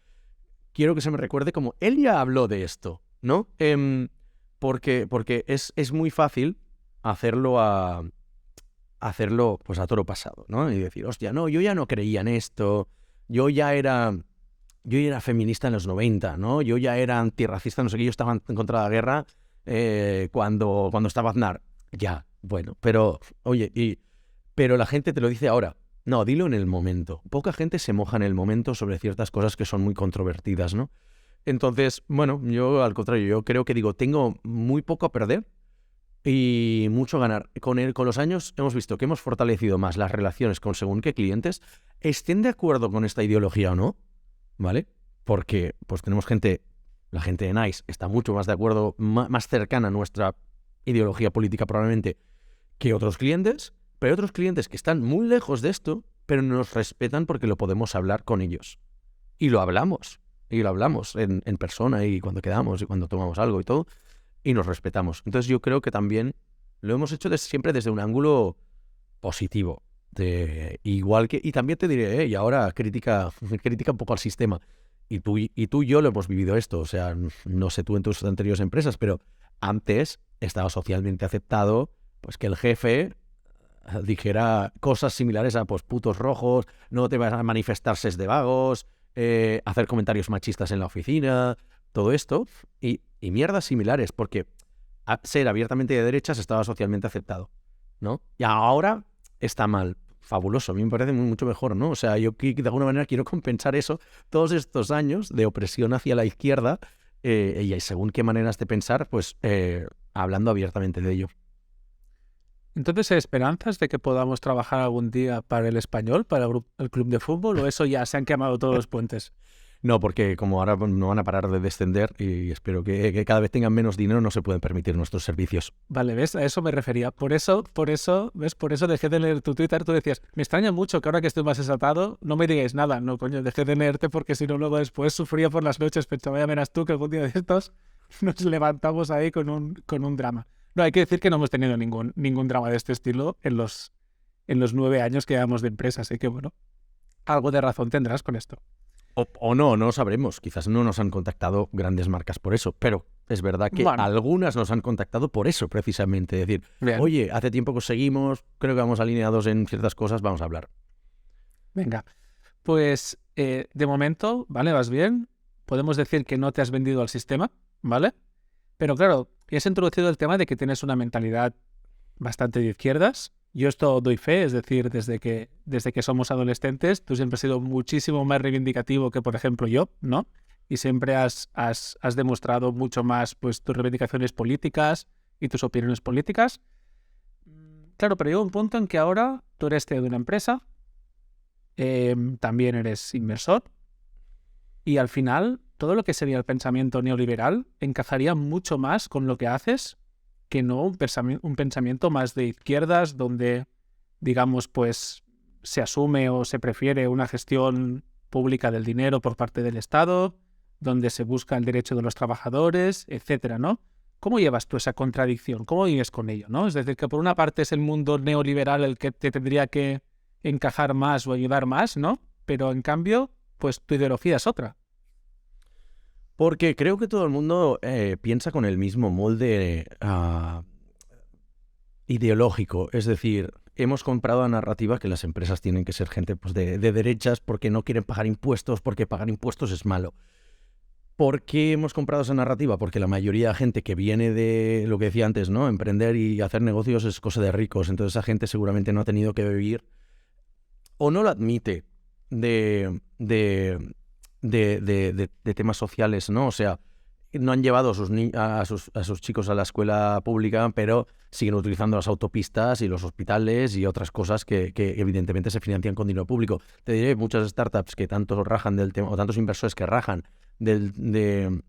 quiero que se me recuerde como, él ya habló de esto, ¿no? Porque es muy fácil hacerlo pues a toro pasado, ¿no? Y decir, hostia, no, yo ya no creía en esto, yo ya era feminista en los 90, ¿no? Yo ya era antirracista, no sé qué, yo estaba en contra de la guerra cuando estaba Aznar. Ya, Bueno, pero, oye, pero la gente te lo dice ahora. No, dilo en el momento. Poca gente se moja en el momento sobre ciertas cosas que son muy controvertidas, ¿no? Entonces, bueno, yo al contrario, yo creo que digo, tengo muy poco a perder y mucho a ganar. Con los años hemos visto que hemos fortalecido más las relaciones con según qué clientes, estén de acuerdo con esta ideología o no, ¿vale? Porque pues tenemos la gente de NICE está mucho más de acuerdo, más cercana a nuestra ideología política probablemente que otros clientes, pero hay otros clientes que están muy lejos de esto, pero nos respetan porque lo podemos hablar con ellos. Y lo hablamos en persona y cuando quedamos y cuando tomamos algo y todo, y nos respetamos. Entonces yo creo que también lo hemos hecho siempre desde un ángulo positivo. Y también te diré, y ahora critica un poco al sistema. Y tú y yo lo hemos vivido esto. O sea, no sé tú en tus anteriores empresas, pero antes estaba socialmente aceptado pues que el jefe dijera cosas similares a pues putos rojos, no te vas a manifestarse de vagos, hacer comentarios machistas en la oficina, todo esto, y mierdas similares, porque ser abiertamente de derechas estaba socialmente aceptado, ¿no? Y ahora está mal. Fabuloso, a mí me parece mucho mejor, ¿no? O sea, yo de alguna manera quiero compensar eso, todos estos años de opresión hacia la izquierda, y según qué maneras de pensar, pues hablando abiertamente de ello. Entonces, ¿hay esperanzas de que podamos trabajar algún día para el Español, para el club de fútbol, o eso ya se han quemado todos los puentes? No, porque como ahora no van a parar de descender y espero que cada vez tengan menos dinero, no se pueden permitir nuestros servicios. Vale, ¿ves? A eso me refería. Por eso, ¿ves? Por eso dejé de leer tu Twitter. Tú decías, me extraña mucho que ahora que estoy más exaltado no me digáis nada. No, coño, dejé de leerte porque si no luego después sufría por las noches. Pensaba, ya verás tú que algún día de estos nos levantamos ahí con un drama. No, hay que decir que no hemos tenido ningún drama de este estilo en los 9 años que llevamos de empresa. Así que, bueno, algo de razón tendrás con esto. O no lo sabremos. Quizás no nos han contactado grandes marcas por eso, pero es verdad que algunas nos han contactado por eso, precisamente. Es decir, bien. Oye, hace tiempo que os seguimos, creo que vamos alineados en ciertas cosas, vamos a hablar. Venga, pues de momento, ¿vale? Vas bien. Podemos decir que no te has vendido al sistema, ¿vale? Pero claro, has introducido el tema de que tienes una mentalidad bastante de izquierdas. Yo esto doy fe, es decir, desde que somos adolescentes, tú siempre has sido muchísimo más reivindicativo que, por ejemplo, yo, ¿no? Y siempre has demostrado mucho más pues, tus reivindicaciones políticas y tus opiniones políticas. Claro, pero llega un punto en que ahora tú eres CEO de una empresa, también eres inversor, y al final todo lo que sería el pensamiento neoliberal encajaría mucho más con lo que haces que no un pensamiento más de izquierdas donde, digamos, pues se asume o se prefiere una gestión pública del dinero por parte del Estado, donde se busca el derecho de los trabajadores, etcétera, ¿no? ¿Cómo llevas tú esa contradicción? ¿Cómo vives con ello, no? Es decir, que por una parte es el mundo neoliberal el que te tendría que encajar más o ayudar más, ¿no? Pero en cambio, pues tu ideología es otra. Porque creo que todo el mundo piensa con el mismo molde ideológico. Es decir, hemos comprado la narrativa que las empresas tienen que ser gente pues, de derechas porque no quieren pagar impuestos, porque pagar impuestos es malo. ¿Por qué hemos comprado esa narrativa? Porque la mayoría de gente que viene de lo que decía antes, ¿no? Emprender y hacer negocios es cosa de ricos. Entonces esa gente seguramente no ha tenido que vivir o no lo admite de temas sociales, ¿no? O sea, no han llevado a sus chicos a la escuela pública, pero siguen utilizando las autopistas y los hospitales y otras cosas que evidentemente se financian con dinero público. Te diré, muchas startups que tanto rajan del tema, o tantos inversores que rajan de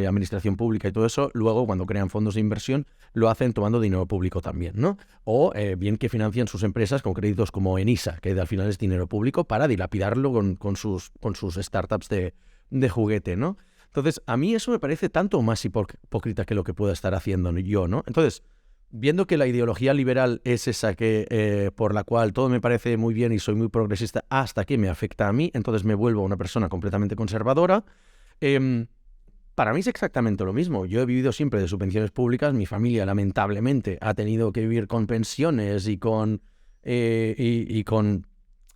administración pública y todo eso, luego cuando crean fondos de inversión lo hacen tomando dinero público también, ¿no? O bien que financian sus empresas con créditos como Enisa, que al final es dinero público para dilapidarlo con sus startups de juguete, ¿no? Entonces, a mí eso me parece tanto más hipócrita que lo que pueda estar haciendo yo, ¿no? Entonces, viendo que la ideología liberal es esa que por la cual todo me parece muy bien y soy muy progresista hasta que me afecta a mí, entonces me vuelvo una persona completamente conservadora. Para mí es exactamente lo mismo. Yo he vivido siempre de subvenciones públicas. Mi familia, lamentablemente, ha tenido que vivir con pensiones y con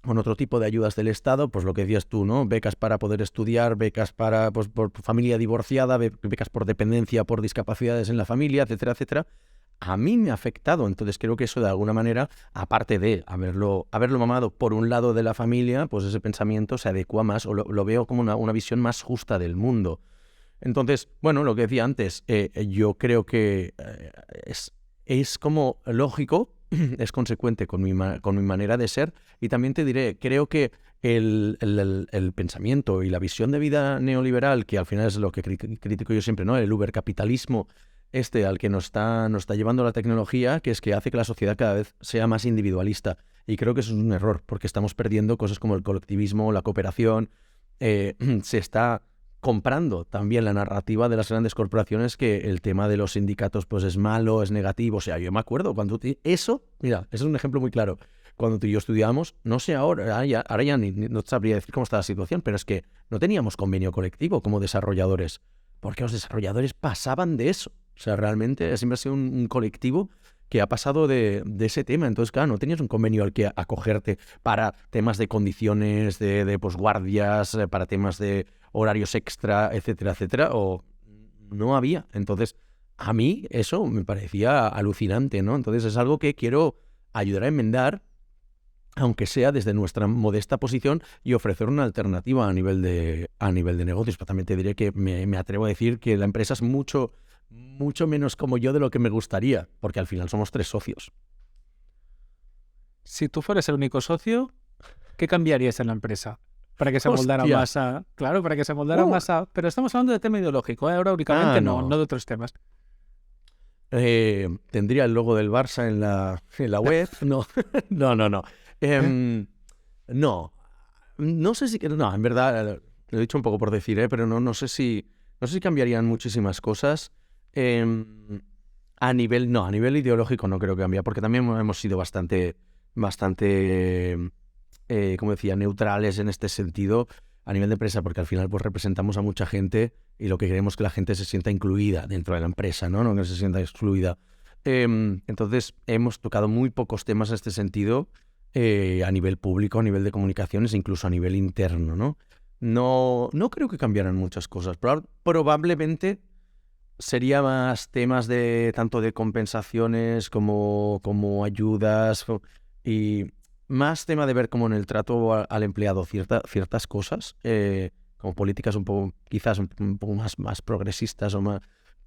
otro tipo de ayudas del Estado, pues lo que decías tú, ¿no? Becas para poder estudiar, becas para pues, por familia divorciada, becas por dependencia, por discapacidades en la familia, etcétera, etcétera. a mí me ha afectado. Entonces creo que eso de alguna manera, aparte de haberlo mamado por un lado de la familia, pues ese pensamiento se adecua más o lo veo como una visión más justa del mundo. Entonces, bueno, lo que decía antes, yo creo que es como lógico, es consecuente con mi manera de ser, y también te diré, creo que el pensamiento y la visión de vida neoliberal, que al final es lo que critico yo siempre, ¿no? El ubercapitalismo al que nos está llevando la tecnología, que es que hace que la sociedad cada vez sea más individualista. Y creo que eso es un error, porque estamos perdiendo cosas como el colectivismo, la cooperación. Se está comprando también la narrativa de las grandes corporaciones que el tema de los sindicatos pues es malo, es negativo. O sea, yo me acuerdo cuando mira, ese es un ejemplo muy claro. Cuando tú y yo estudiábamos, no sé ahora ya no sabría decir cómo está la situación, pero es que no teníamos convenio colectivo como desarrolladores, porque los desarrolladores pasaban de eso. O sea, realmente siempre ha sido un colectivo que ha pasado de ese tema. Entonces, claro, no tenías un convenio al que acogerte para temas de condiciones, de posguardias, para temas de horarios extra, etcétera, etcétera, o no había. Entonces, a mí eso me parecía alucinante, ¿no? Entonces es algo que quiero ayudar a enmendar, aunque sea desde nuestra modesta posición, y ofrecer una alternativa a nivel de negocios. Pero también te diré que me atrevo a decir que la empresa es mucho menos como yo de lo que me gustaría, porque al final somos 3 socios. Si tú fueras el único socio, ¿qué cambiarías en la empresa? Para que se moldara ¡Hostia! más a... Claro, para que se moldara más a... Pero estamos hablando de tema ideológico, ¿eh? Ahora únicamente no de otros temas. Tendría el logo del Barça en la web. No. No sé si... No, en verdad, lo he dicho un poco por decir, pero no sé si cambiarían muchísimas cosas. A nivel ideológico no creo que cambie, porque también hemos sido bastante como decía, neutrales en este sentido a nivel de empresa, porque al final pues representamos a mucha gente y lo que queremos es que la gente se sienta incluida dentro de la empresa, no que se sienta excluida. Entonces hemos tocado muy pocos temas en este sentido, a nivel público, a nivel de comunicaciones, incluso a nivel interno, ¿no? No creo que cambiaran muchas cosas. Probablemente sería más temas de tanto de compensaciones como ayudas y más tema de ver como en el trato al empleado ciertas cosas, como políticas un poco, quizás un poco más progresistas o más,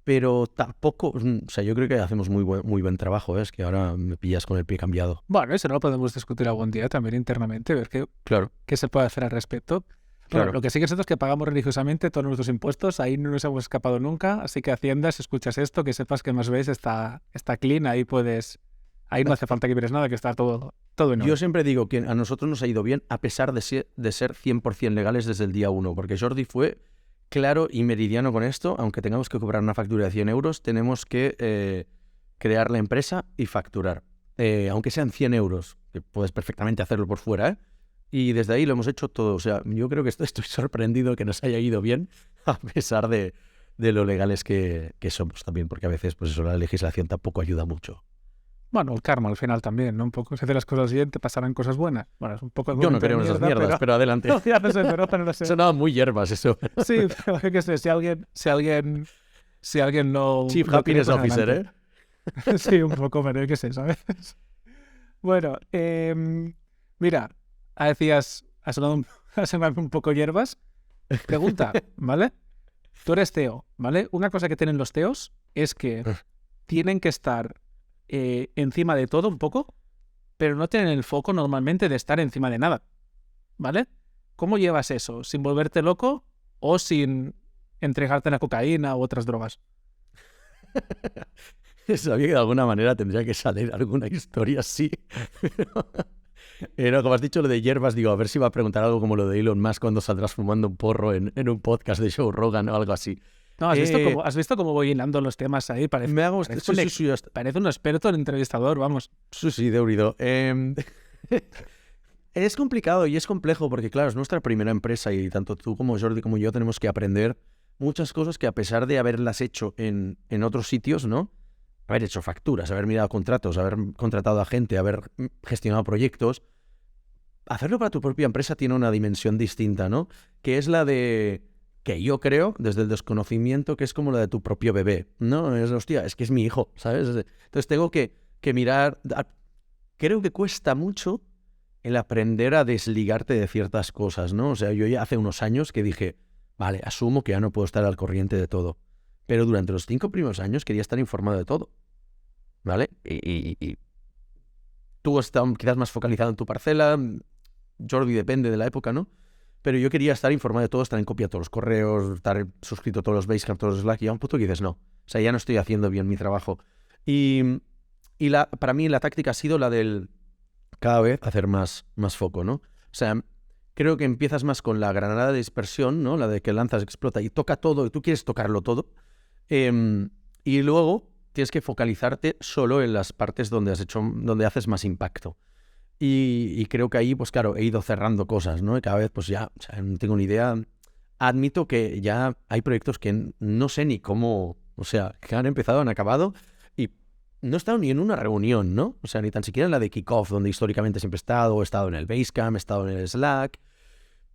pero tampoco, o sea, yo creo que hacemos muy buen trabajo, es que ahora me pillas con el pie cambiado. Bueno, eso no lo podemos discutir algún día también internamente, ver qué se puede hacer al respecto. Claro. Bueno, lo que sí que es cierto es que pagamos religiosamente todos nuestros impuestos, ahí no nos hemos escapado nunca, así que Hacienda, si escuchas esto, que sepas que Más Veis está clean, ahí no hace falta que mires nada, que está todo en orden. Yo siempre digo que a nosotros nos ha ido bien a pesar de ser 100% legales desde el día 1, porque Jordi fue claro y meridiano con esto. Aunque tengamos que cobrar una factura de 100 euros, tenemos que crear la empresa y facturar. Aunque sean 100 euros, que puedes perfectamente hacerlo por fuera, y desde ahí lo hemos hecho todo. O sea, yo creo que estoy sorprendido que nos haya ido bien a pesar de lo legales que somos también, porque a veces pues eso, la legislación tampoco ayuda mucho. Bueno, el karma al final también, ¿no? Un poco, si haces las cosas bien, te pasarán cosas buenas. Bueno, es un poco... Yo no creo en esas mierdas, pero adelante. No, ya no sé, pero no sé. Sonaba muy hierbas eso. Sí, pero yo qué sé, si alguien no... Chief no Happiness cree, pues Officer, adelante. Sí, un poco, pero yo qué sé, ¿sabes? Bueno, mira, has sonado un poco hierbas. Pregunta, ¿vale? Tú eres CEO, ¿vale? Una cosa que tienen los CEOs es que tienen que estar encima de todo un poco, pero no tienen el foco normalmente de estar encima de nada, ¿vale? ¿Cómo llevas eso? ¿Sin volverte loco o sin entregarte a la cocaína u otras drogas? Sabía que de alguna manera tendría que salir alguna historia así. No, como has dicho lo de hierbas, digo, a ver si va a preguntar algo como lo de Elon Musk cuando saldrás fumando un porro en un podcast de Joe Rogan o algo así. No, ¿has visto cómo voy hilando los temas ahí? Parece un experto en entrevistador, vamos. Sí, de oído. Es complicado y es complejo porque, claro, es nuestra primera empresa y tanto tú como Jordi como yo tenemos que aprender muchas cosas que, a pesar de haberlas hecho en otros sitios, ¿no? Haber hecho facturas, haber mirado contratos, haber contratado a gente, haber gestionado proyectos, hacerlo para tu propia empresa tiene una dimensión distinta, ¿no? Que es la de que yo creo, desde el desconocimiento, que es como la de tu propio bebé. No, es, hostia, es que es mi hijo, ¿sabes? Entonces tengo que mirar... Creo que cuesta mucho el aprender a desligarte de ciertas cosas, ¿no? O sea, yo ya hace unos años que dije, vale, asumo que ya no puedo estar al corriente de todo. Pero durante los 5 primeros años quería estar informado de todo, ¿vale? Y tú estás quizás más focalizado en tu parcela, Jordi depende de la época, ¿no? Pero yo quería estar informado de todo, estar en copia de todos los correos, estar suscrito a todos los Basecamp, todos los Slack, y a un punto que dices, no, o sea, ya no estoy haciendo bien mi trabajo. Y para mí la táctica ha sido la del cada vez hacer más foco, ¿no? O sea, creo que empiezas más con la granada de dispersión, ¿no? La de que lanzas, explota y toca todo, y tú quieres tocarlo todo. Y luego tienes que focalizarte solo en las partes donde haces más impacto. Y creo que ahí, pues claro, he ido cerrando cosas, ¿no? Y cada vez, pues ya, o sea, no tengo ni idea. Admito que ya hay proyectos que no sé ni cómo, o sea, que han empezado, han acabado, y no he estado ni en una reunión, ¿no? O sea, ni tan siquiera en la de Kickoff, donde históricamente siempre he estado en el Basecamp, he estado en el Slack,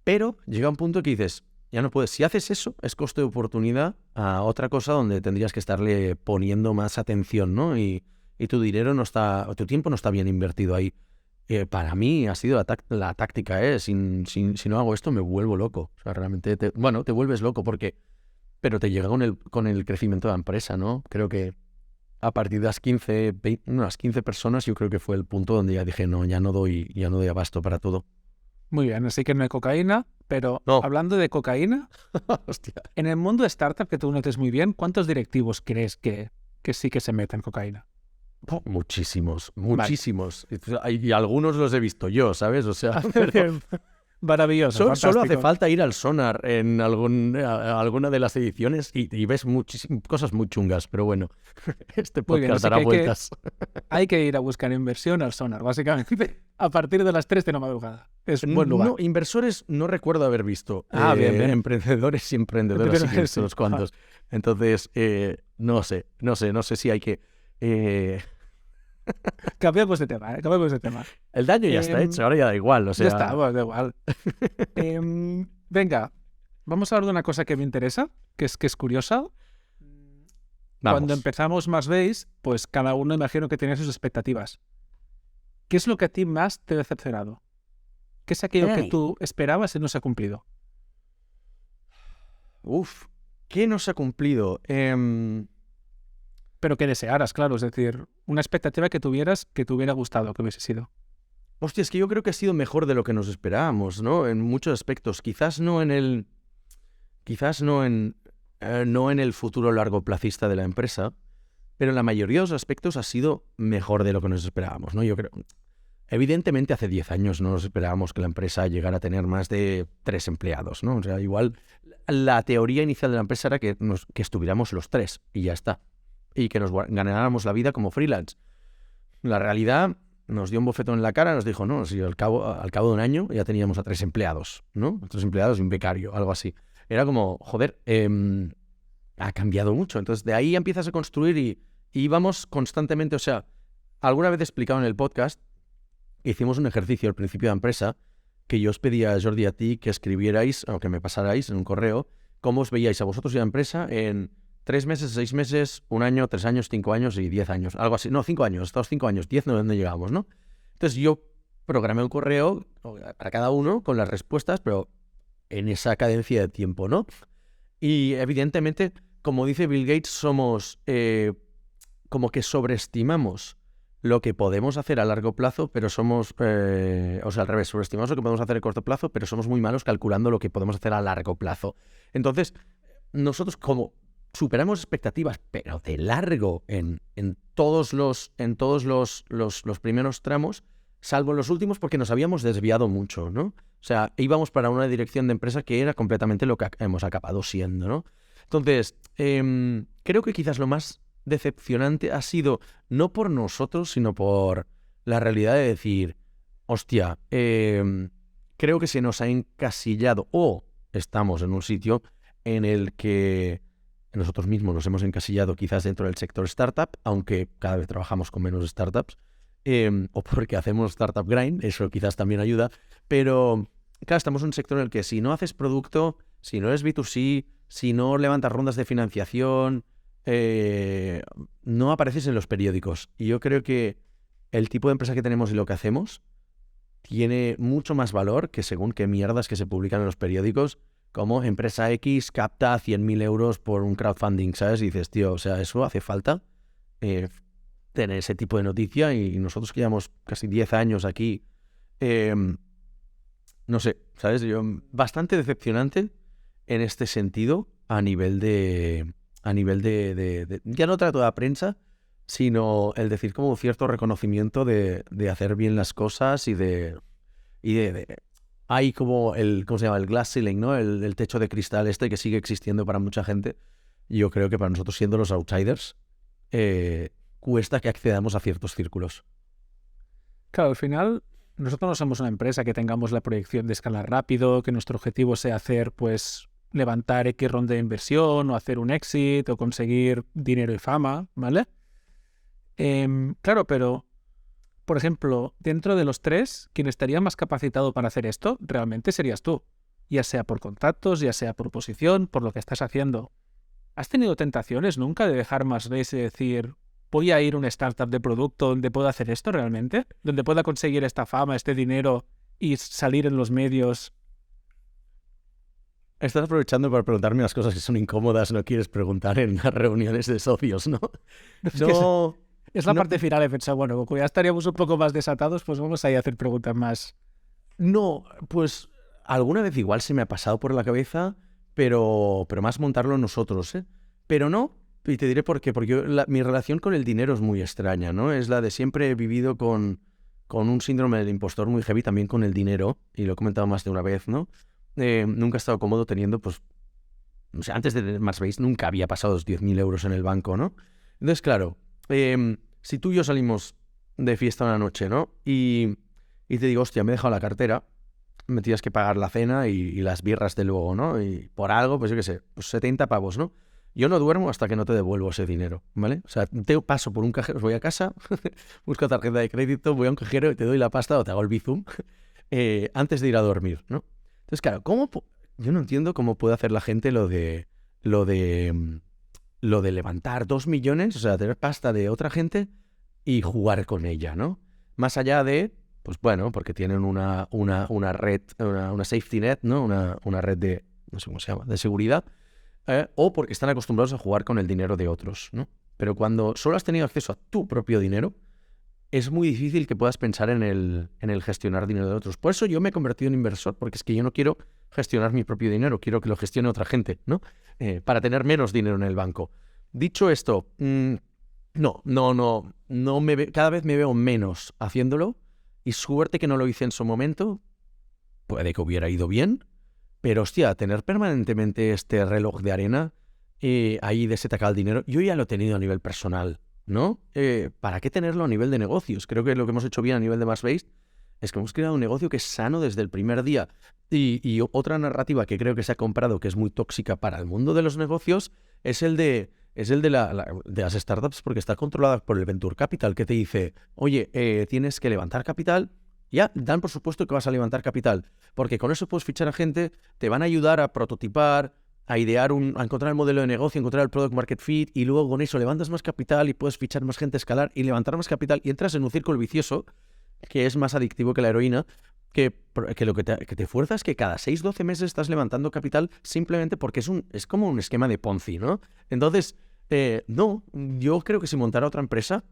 pero llega un punto que dices, ya no puedes. Si haces eso, es coste de oportunidad a otra cosa donde tendrías que estarle poniendo más atención, ¿no? Y tu dinero no está, o tu tiempo no está bien invertido ahí. Para mí ha sido la táctica, si no hago esto me vuelvo loco. O sea, realmente, te vuelves loco pero te llega con el crecimiento de la empresa, ¿no? Creo que a partir de las 15 personas, yo creo que fue el punto donde ya dije, no, ya no doy abasto para todo. Muy bien, así que no hay cocaína, pero No. hablando de cocaína, Hostia. en el mundo de startup, que tú notes muy bien, ¿cuántos directivos crees que sí que se meten cocaína? Muchísimos. Y algunos los he visto yo, ¿sabes? O sea, Maravilloso, solo hace falta ir al Sonar en alguna de las ediciones y ves cosas muy chungas, pero bueno, este podcast dará vueltas. Hay que ir a buscar inversión al Sonar, básicamente, a partir de las 3 de la madrugada. Es un buen lugar. No, inversores no recuerdo haber visto. Bien. Emprendedores y emprendedoras sí que he visto unos cuantos. Entonces, no sé si hay que... Cambiamos de tema. El daño ya está hecho, ahora ya da igual. O sea... Ya está, bueno, da igual. Venga, vamos a hablar de una cosa que me interesa, que es curiosa. Vamos. Cuando empezamos Más Base, pues cada uno imagino que tenía sus expectativas. ¿Qué es lo que a ti más te ha decepcionado? ¿Qué es aquello que tú esperabas y no se ha cumplido? ¿Qué no se ha cumplido? Pero que desearas, claro, es decir, una expectativa que tuvieras que te hubiera gustado, que hubiese sido. Hostia, es que yo creo que ha sido mejor de lo que nos esperábamos, ¿no? En muchos aspectos. Quizás no en el futuro largoplacista de la empresa, pero en la mayoría de los aspectos ha sido mejor de lo que nos esperábamos, ¿no? Yo creo. Evidentemente, hace 10 años no nos esperábamos que la empresa llegara a tener más de 3 empleados, ¿no? O sea, igual la teoría inicial de la empresa era que estuviéramos los 3 y ya está. Y que nos ganáramos la vida como freelance. La realidad nos dio un bofetón en la cara, nos dijo, no, si al cabo de un año ya teníamos a 3 empleados, ¿no? 3 empleados y un becario, algo así. Era como, joder, ha cambiado mucho. Entonces, de ahí empiezas a construir y íbamos constantemente, o sea, alguna vez he explicado en el podcast, hicimos un ejercicio al principio de la empresa que yo os pedía a Jordi y a ti que escribierais, o que me pasarais en un correo, cómo os veíais a vosotros y a la empresa en 3 meses, 6 meses, 1 año, 3 años, 5 años y 10 años. Algo así. No, 5 años. Estos 5 años, 10 no es donde llegamos, ¿no? Entonces yo programé un correo para cada uno con las respuestas, pero en esa cadencia de tiempo, ¿no? Y evidentemente, como dice Bill Gates, somos como que sobreestimamos lo que podemos hacer a largo plazo, pero somos, o sea, al revés, sobreestimamos lo que podemos hacer a corto plazo, pero somos muy malos calculando lo que podemos hacer a largo plazo. Entonces, nosotros como superamos expectativas, pero de largo en todos los primeros tramos, salvo en los últimos porque nos habíamos desviado mucho, ¿no? O sea, íbamos para una dirección de empresa que era completamente lo que hemos acabado siendo, ¿no? Entonces, creo que quizás lo más decepcionante ha sido no por nosotros, sino por la realidad de decir, hostia, creo que se nos ha encasillado o estamos en un sitio en el que nosotros mismos nos hemos encasillado quizás dentro del sector startup, aunque cada vez trabajamos con menos startups, o porque hacemos startup grind, eso quizás también ayuda, pero claro, estamos en un sector en el que si no haces producto, si no eres B2C, si no levantas rondas de financiación, no apareces en los periódicos. Y yo creo que el tipo de empresa que tenemos y lo que hacemos tiene mucho más valor que según qué mierdas que se publican en los periódicos, como empresa X capta 100.000 euros por un crowdfunding, ¿sabes? Y dices, tío, o sea, eso hace falta tener ese tipo de noticia, y nosotros que llevamos casi 10 años aquí, no sé, ¿sabes? Yo, bastante decepcionante en este sentido a nivel de ya no trato de la prensa, sino el decir como cierto reconocimiento de hacer bien las cosas y de hay como ¿cómo se llama? El glass ceiling, ¿no? El techo de cristal este que sigue existiendo para mucha gente. Y yo creo que para nosotros, siendo los outsiders, cuesta que accedamos a ciertos círculos. Claro, al final nosotros no somos una empresa que tengamos la proyección de escalar rápido, que nuestro objetivo sea hacer, pues, levantar X ronda de inversión o hacer un exit o conseguir dinero y fama, ¿vale? Claro, pero, por ejemplo, dentro de los tres, quien estaría más capacitado para hacer esto realmente serías tú, ya sea por contactos, ya sea por posición, por lo que estás haciendo. ¿Has tenido tentaciones nunca de dejar Mars Base y decir, voy a ir a una startup de producto donde pueda hacer esto realmente? Donde pueda conseguir esta fama, este dinero y salir en los medios. Estás aprovechando para preguntarme las cosas que son incómodas, no quieres preguntar en las reuniones de socios, ¿no? No. Es la parte final, he pensado, bueno, como ya estaríamos un poco más desatados, pues vamos a ir a hacer preguntas más. No, pues alguna vez igual se me ha pasado por la cabeza, pero más montarlo nosotros, ¿eh? Pero no, y te diré por qué, porque mi relación con el dinero es muy extraña, ¿no? Es la de siempre he vivido con un síndrome del impostor muy heavy también con el dinero, y lo he comentado más de una vez, ¿no? Nunca he estado cómodo teniendo, pues, o sea, antes de tener Marsbase nunca había pasado los 10.000 euros en el banco, ¿no? Entonces, claro, si tú y yo salimos de fiesta una noche, ¿no? Y te digo, hostia, me he dejado la cartera, me tienes que pagar la cena y las birras de luego, ¿no? Y por algo, pues yo qué sé, pues 70 pavos, ¿no? Yo no duermo hasta que no te devuelvo ese dinero, ¿vale? O sea, te paso por un cajero, voy a casa, busco tarjeta de crédito, voy a un cajero y te doy la pasta o te hago el bizum antes de ir a dormir, ¿no? Entonces, claro, yo no entiendo cómo puede hacer la gente lo de levantar 2 millones, o sea, tener pasta de otra gente y jugar con ella, ¿no? Más allá de, pues bueno, porque tienen una red, una safety net, ¿no? Una red de, no sé cómo se llama, de seguridad, o porque están acostumbrados a jugar con el dinero de otros, ¿no? Pero cuando solo has tenido acceso a tu propio dinero, es muy difícil que puedas pensar en el gestionar dinero de otros. Por eso yo me he convertido en inversor, porque es que yo no quiero gestionar mi propio dinero, quiero que lo gestione otra gente, ¿no? Para tener menos dinero en el banco. Dicho esto, no cada vez me veo menos haciéndolo, y suerte que no lo hice en su momento. Puede que hubiera ido bien, pero hostia, tener permanentemente este reloj de arena ahí de se te acaba el dinero, yo ya lo he tenido a nivel personal, ¿no? ¿Para qué tenerlo a nivel de negocios? Creo que lo que hemos hecho bien a nivel de Marsbase es que hemos creado un negocio que es sano desde el primer día. Y otra narrativa que creo que se ha comprado, que es muy tóxica para el mundo de los negocios, es el de las startups, porque está controlada por el Venture Capital, que te dice, oye, tienes que levantar capital. Ya dan por supuesto que vas a levantar capital, porque con eso puedes fichar a gente, te van a ayudar a prototipar, a idear, a encontrar el modelo de negocio, encontrar el product market fit, y luego con eso levantas más capital y puedes fichar más gente, escalar y levantar más capital, y entras en un círculo vicioso que es más adictivo que la heroína, que lo que te fuerza es que cada 6-12 meses estás levantando capital simplemente porque es como un esquema de Ponzi, ¿no? Entonces, no, yo creo que si montara otra empresa,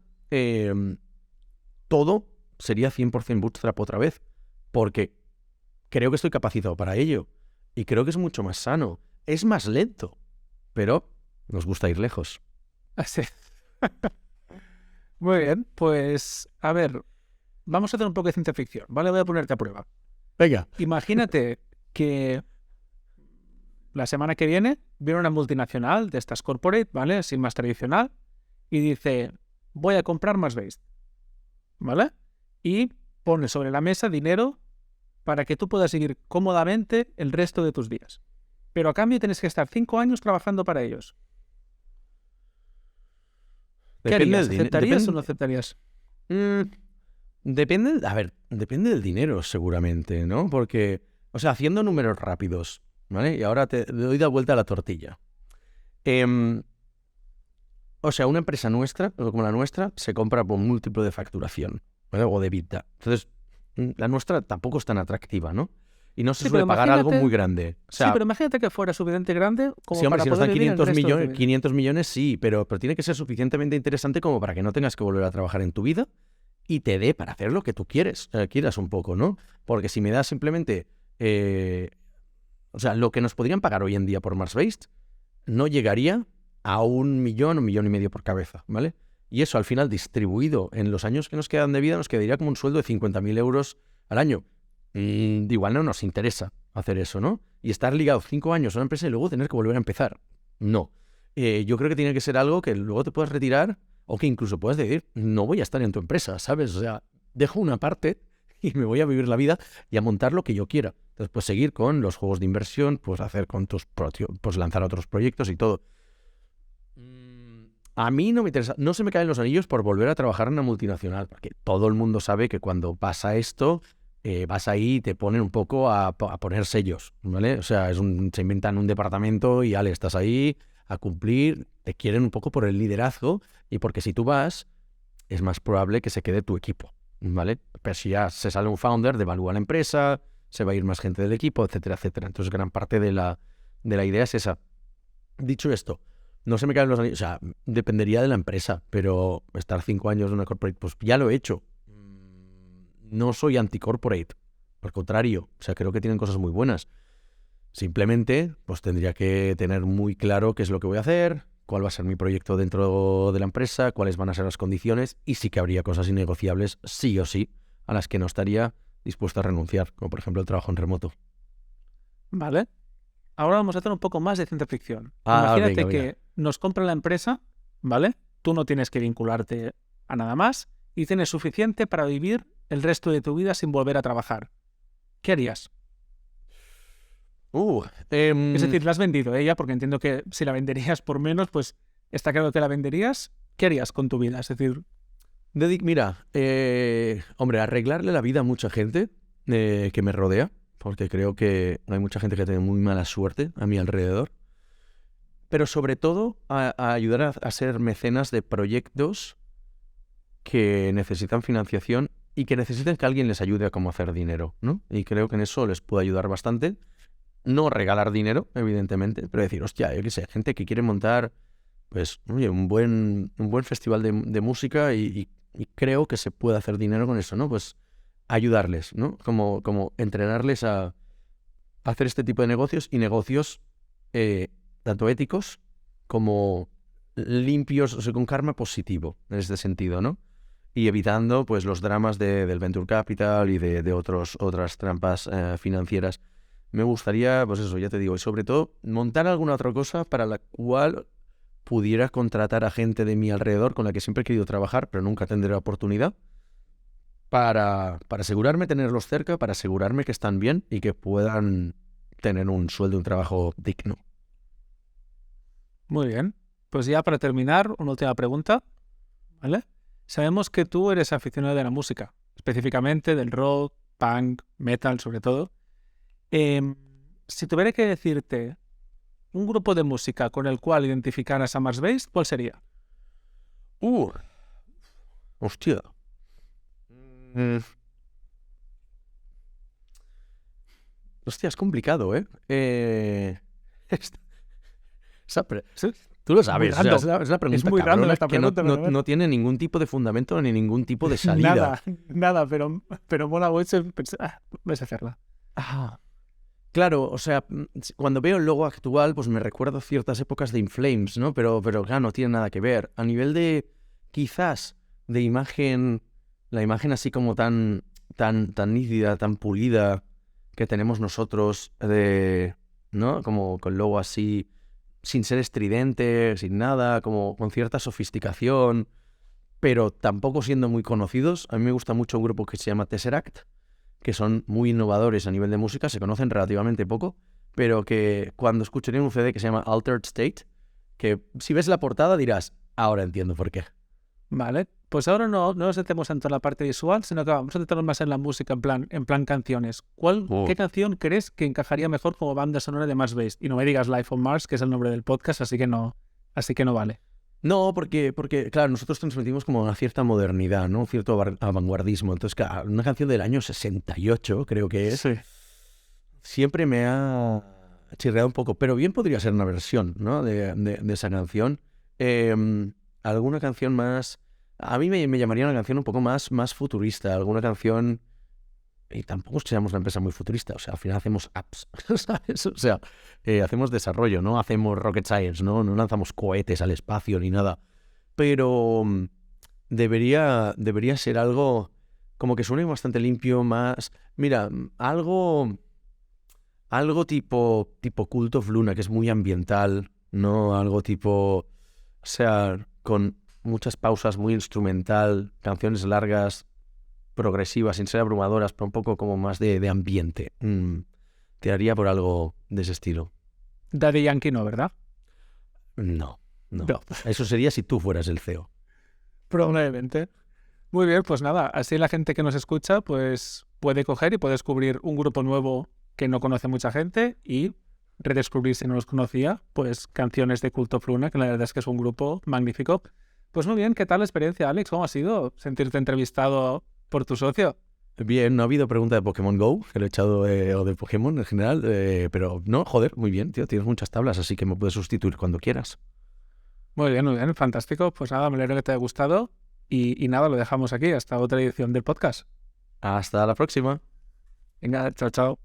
todo sería 100% bootstrap otra vez, porque creo que estoy capacitado para ello, y creo que es mucho más sano. Es más lento, pero nos gusta ir lejos. Así. Muy bien, pues a ver, vamos a hacer un poco de ciencia ficción, ¿vale? Voy a ponerte a prueba. Venga. Imagínate que la semana que viene viene una multinacional de estas corporate, ¿vale? Así más tradicional, y dice, voy a comprar Marsbase, ¿vale? Y pone sobre la mesa dinero para que tú puedas seguir cómodamente el resto de tus días. Pero a cambio tienes que estar 5 años trabajando para ellos. ¿Qué harías? ¿Aceptarías o no aceptarías? Depende del dinero seguramente, ¿no? Porque, o sea, haciendo números rápidos, ¿vale? Y ahora te doy la vuelta a la tortilla. O sea, una empresa nuestra, como la nuestra, se compra por múltiplo de facturación, ¿vale? O de EBITDA. Entonces, la nuestra tampoco es tan atractiva, ¿no? Y no se Sí, suele pero pagar algo muy imagínate, grande. O sí, sea, pero imagínate que fuera suficientemente grande como sí, hombre, para si nos poder dan vivir el 500 resto de tu millones, vida. 500 millones, sí, pero tiene que ser suficientemente interesante como para que no tengas que volver a trabajar en tu vida y te dé para hacer lo que tú quieras un poco, ¿no? Porque si me das simplemente, o sea, lo que nos podrían pagar hoy en día por Mars Based no llegaría a 1 millón y medio por cabeza, ¿vale? Y eso al final distribuido en los años que nos quedan de vida nos quedaría como un sueldo de 50.000 euros al año. Igual no nos interesa hacer eso, ¿no? Y estar ligado 5 años a una empresa y luego tener que volver a empezar. No. Yo creo que tiene que ser algo que luego te puedas retirar o que incluso puedas decir, no voy a estar en tu empresa, ¿sabes? O sea, dejo una parte y me voy a vivir la vida y a montar lo que yo quiera. Entonces, pues seguir con los juegos de inversión, pues hacer con pues lanzar otros proyectos y todo. A mí no me interesa, no se me caen los anillos por volver a trabajar en una multinacional, porque todo el mundo sabe que cuando pasa esto, vas ahí y te ponen un poco a poner sellos, ¿vale? O sea, se inventan un departamento y Ale, estás ahí a cumplir, te quieren un poco por el liderazgo y porque si tú vas, es más probable que se quede tu equipo, ¿vale? Pero si ya se sale un founder, devalúa la empresa, se va a ir más gente del equipo, etcétera, etcétera. Entonces, gran parte de la idea es esa. Dicho esto, no se me caen los anillos, o sea, dependería de la empresa, pero estar 5 años en una corporate, pues ya lo he hecho. No soy anti-corporate, al contrario, o sea, creo que tienen cosas muy buenas. Simplemente, pues tendría que tener muy claro qué es lo que voy a hacer, cuál va a ser mi proyecto dentro de la empresa, cuáles van a ser las condiciones y sí que habría cosas innegociables, sí o sí, a las que no estaría dispuesto a renunciar, como por ejemplo el trabajo en remoto. Vale. Ahora vamos a hacer un poco más de ciencia ficción. Venga, Imagínate venga. que nos compra la empresa, ¿vale? Tú no tienes que vincularte a nada más y tienes suficiente para vivir el resto de tu vida sin volver a trabajar. ¿Qué harías? Es decir, la has vendido ella, porque entiendo que si la venderías por menos, pues está claro que la venderías. ¿Qué harías con tu vida? Es decir, Mira, hombre, arreglarle la vida a mucha gente que me rodea, porque creo que hay mucha gente que tiene muy mala suerte a mi alrededor, pero sobre todo a ayudar a ser mecenas de proyectos que necesitan financiación y que necesiten que alguien les ayude a cómo hacer dinero, ¿no? Y creo que en eso les puedo ayudar bastante. No regalar dinero, evidentemente, pero decir, hostia, yo qué sé, gente que quiere montar, pues, oye, un buen festival de música y creo que se puede hacer dinero con eso, ¿no? Pues ayudarles, ¿no? Como entrenarles a hacer este tipo de negocios y negocios tanto éticos como limpios, o sea, con karma positivo, en este sentido, ¿no? Y evitando, pues, los dramas del Venture Capital y de otras trampas financieras. Me gustaría, pues eso, ya te digo, y sobre todo montar alguna otra cosa para la cual pudiera contratar a gente de mi alrededor con la que siempre he querido trabajar, pero nunca tendré la oportunidad, para asegurarme tenerlos cerca, para asegurarme que están bien y que puedan tener un sueldo, un trabajo digno. muy bien. Pues ya para terminar, una última pregunta, ¿vale? Sabemos que tú eres aficionado de la música, específicamente del rock, punk, metal sobre todo. Si tuviera que decirte un grupo de música con el cual identificaras a Mars Based, ¿cuál sería? Hostia. Hostia, es complicado, ¿eh? Sí, Tú lo muy sabes, o sea, random. es una pregunta muy random cabrona esta que no, pregunta, pero a ver. no tiene ningún tipo de fundamento ni ningún tipo de salida. Nada, pero mola mucho ves a hacerla. Ah, claro, o sea, cuando veo el logo actual, pues me recuerdo ciertas épocas de In Flames, ¿no? Pero claro, no tiene nada que ver. A nivel de, quizás, de imagen, la imagen así como tan nítida, tan pulida que tenemos nosotros, ¿no? Como con logo así, sin ser estridente, sin nada, como con cierta sofisticación, pero tampoco siendo muy conocidos. A mí me gusta mucho un grupo que se llama Tesseract, que son muy innovadores a nivel de música, se conocen relativamente poco, pero que cuando escucharé un CD que se llama Altered State, que si ves la portada dirás, ahora entiendo por qué. Vale, pues ahora no nos metemos tanto en la parte visual, sino que vamos a centrarnos más en la música, en plan canciones. ¿Qué canción crees que encajaría mejor como banda sonora de Mars Base? Y no me digas Life on Mars, que es el nombre del podcast, así que no vale. No, porque, claro, nosotros transmitimos como una cierta modernidad, ¿no? Un cierto vanguardismo. Entonces, claro, una canción del año 68, creo que es, Sí. siempre me ha chirreado un poco, pero bien podría ser una versión, ¿no? de esa canción. Alguna canción más... A mí me llamaría una canción un poco más futurista, alguna canción... Y tampoco es que seamos una empresa muy futurista, o sea, al final hacemos apps, ¿sabes? O sea, hacemos desarrollo, no hacemos rocket science, ¿no? No lanzamos cohetes al espacio ni nada. Pero debería ser algo como que suene bastante limpio, más... Mira, algo tipo Cult of Luna, que es muy ambiental, ¿no? Algo tipo... O sea, con muchas pausas, muy instrumental, canciones largas, progresivas, sin ser abrumadoras, pero un poco como más de ambiente. Te haría por algo de ese estilo. Daddy Yankee no, ¿verdad? No. No. Eso sería si tú fueras el CEO. Probablemente. Muy bien, pues nada, así la gente que nos escucha pues puede coger y puede descubrir un grupo nuevo que no conoce mucha gente y redescubrir, si no los conocía, pues canciones de Cult of Luna, que la verdad es que es un grupo magnífico. Pues muy bien, ¿qué tal la experiencia, Alex? ¿Cómo ha sido sentirte entrevistado por tu socio? Bien, no ha habido pregunta de Pokémon GO, que lo he echado, o de Pokémon en general, pero no, joder, muy bien, tío, tienes muchas tablas, así que me puedes sustituir cuando quieras. Muy bien, fantástico. Pues nada, me alegro que te haya gustado y nada, lo dejamos aquí hasta otra edición del podcast. Hasta la próxima. Venga, chao, chao.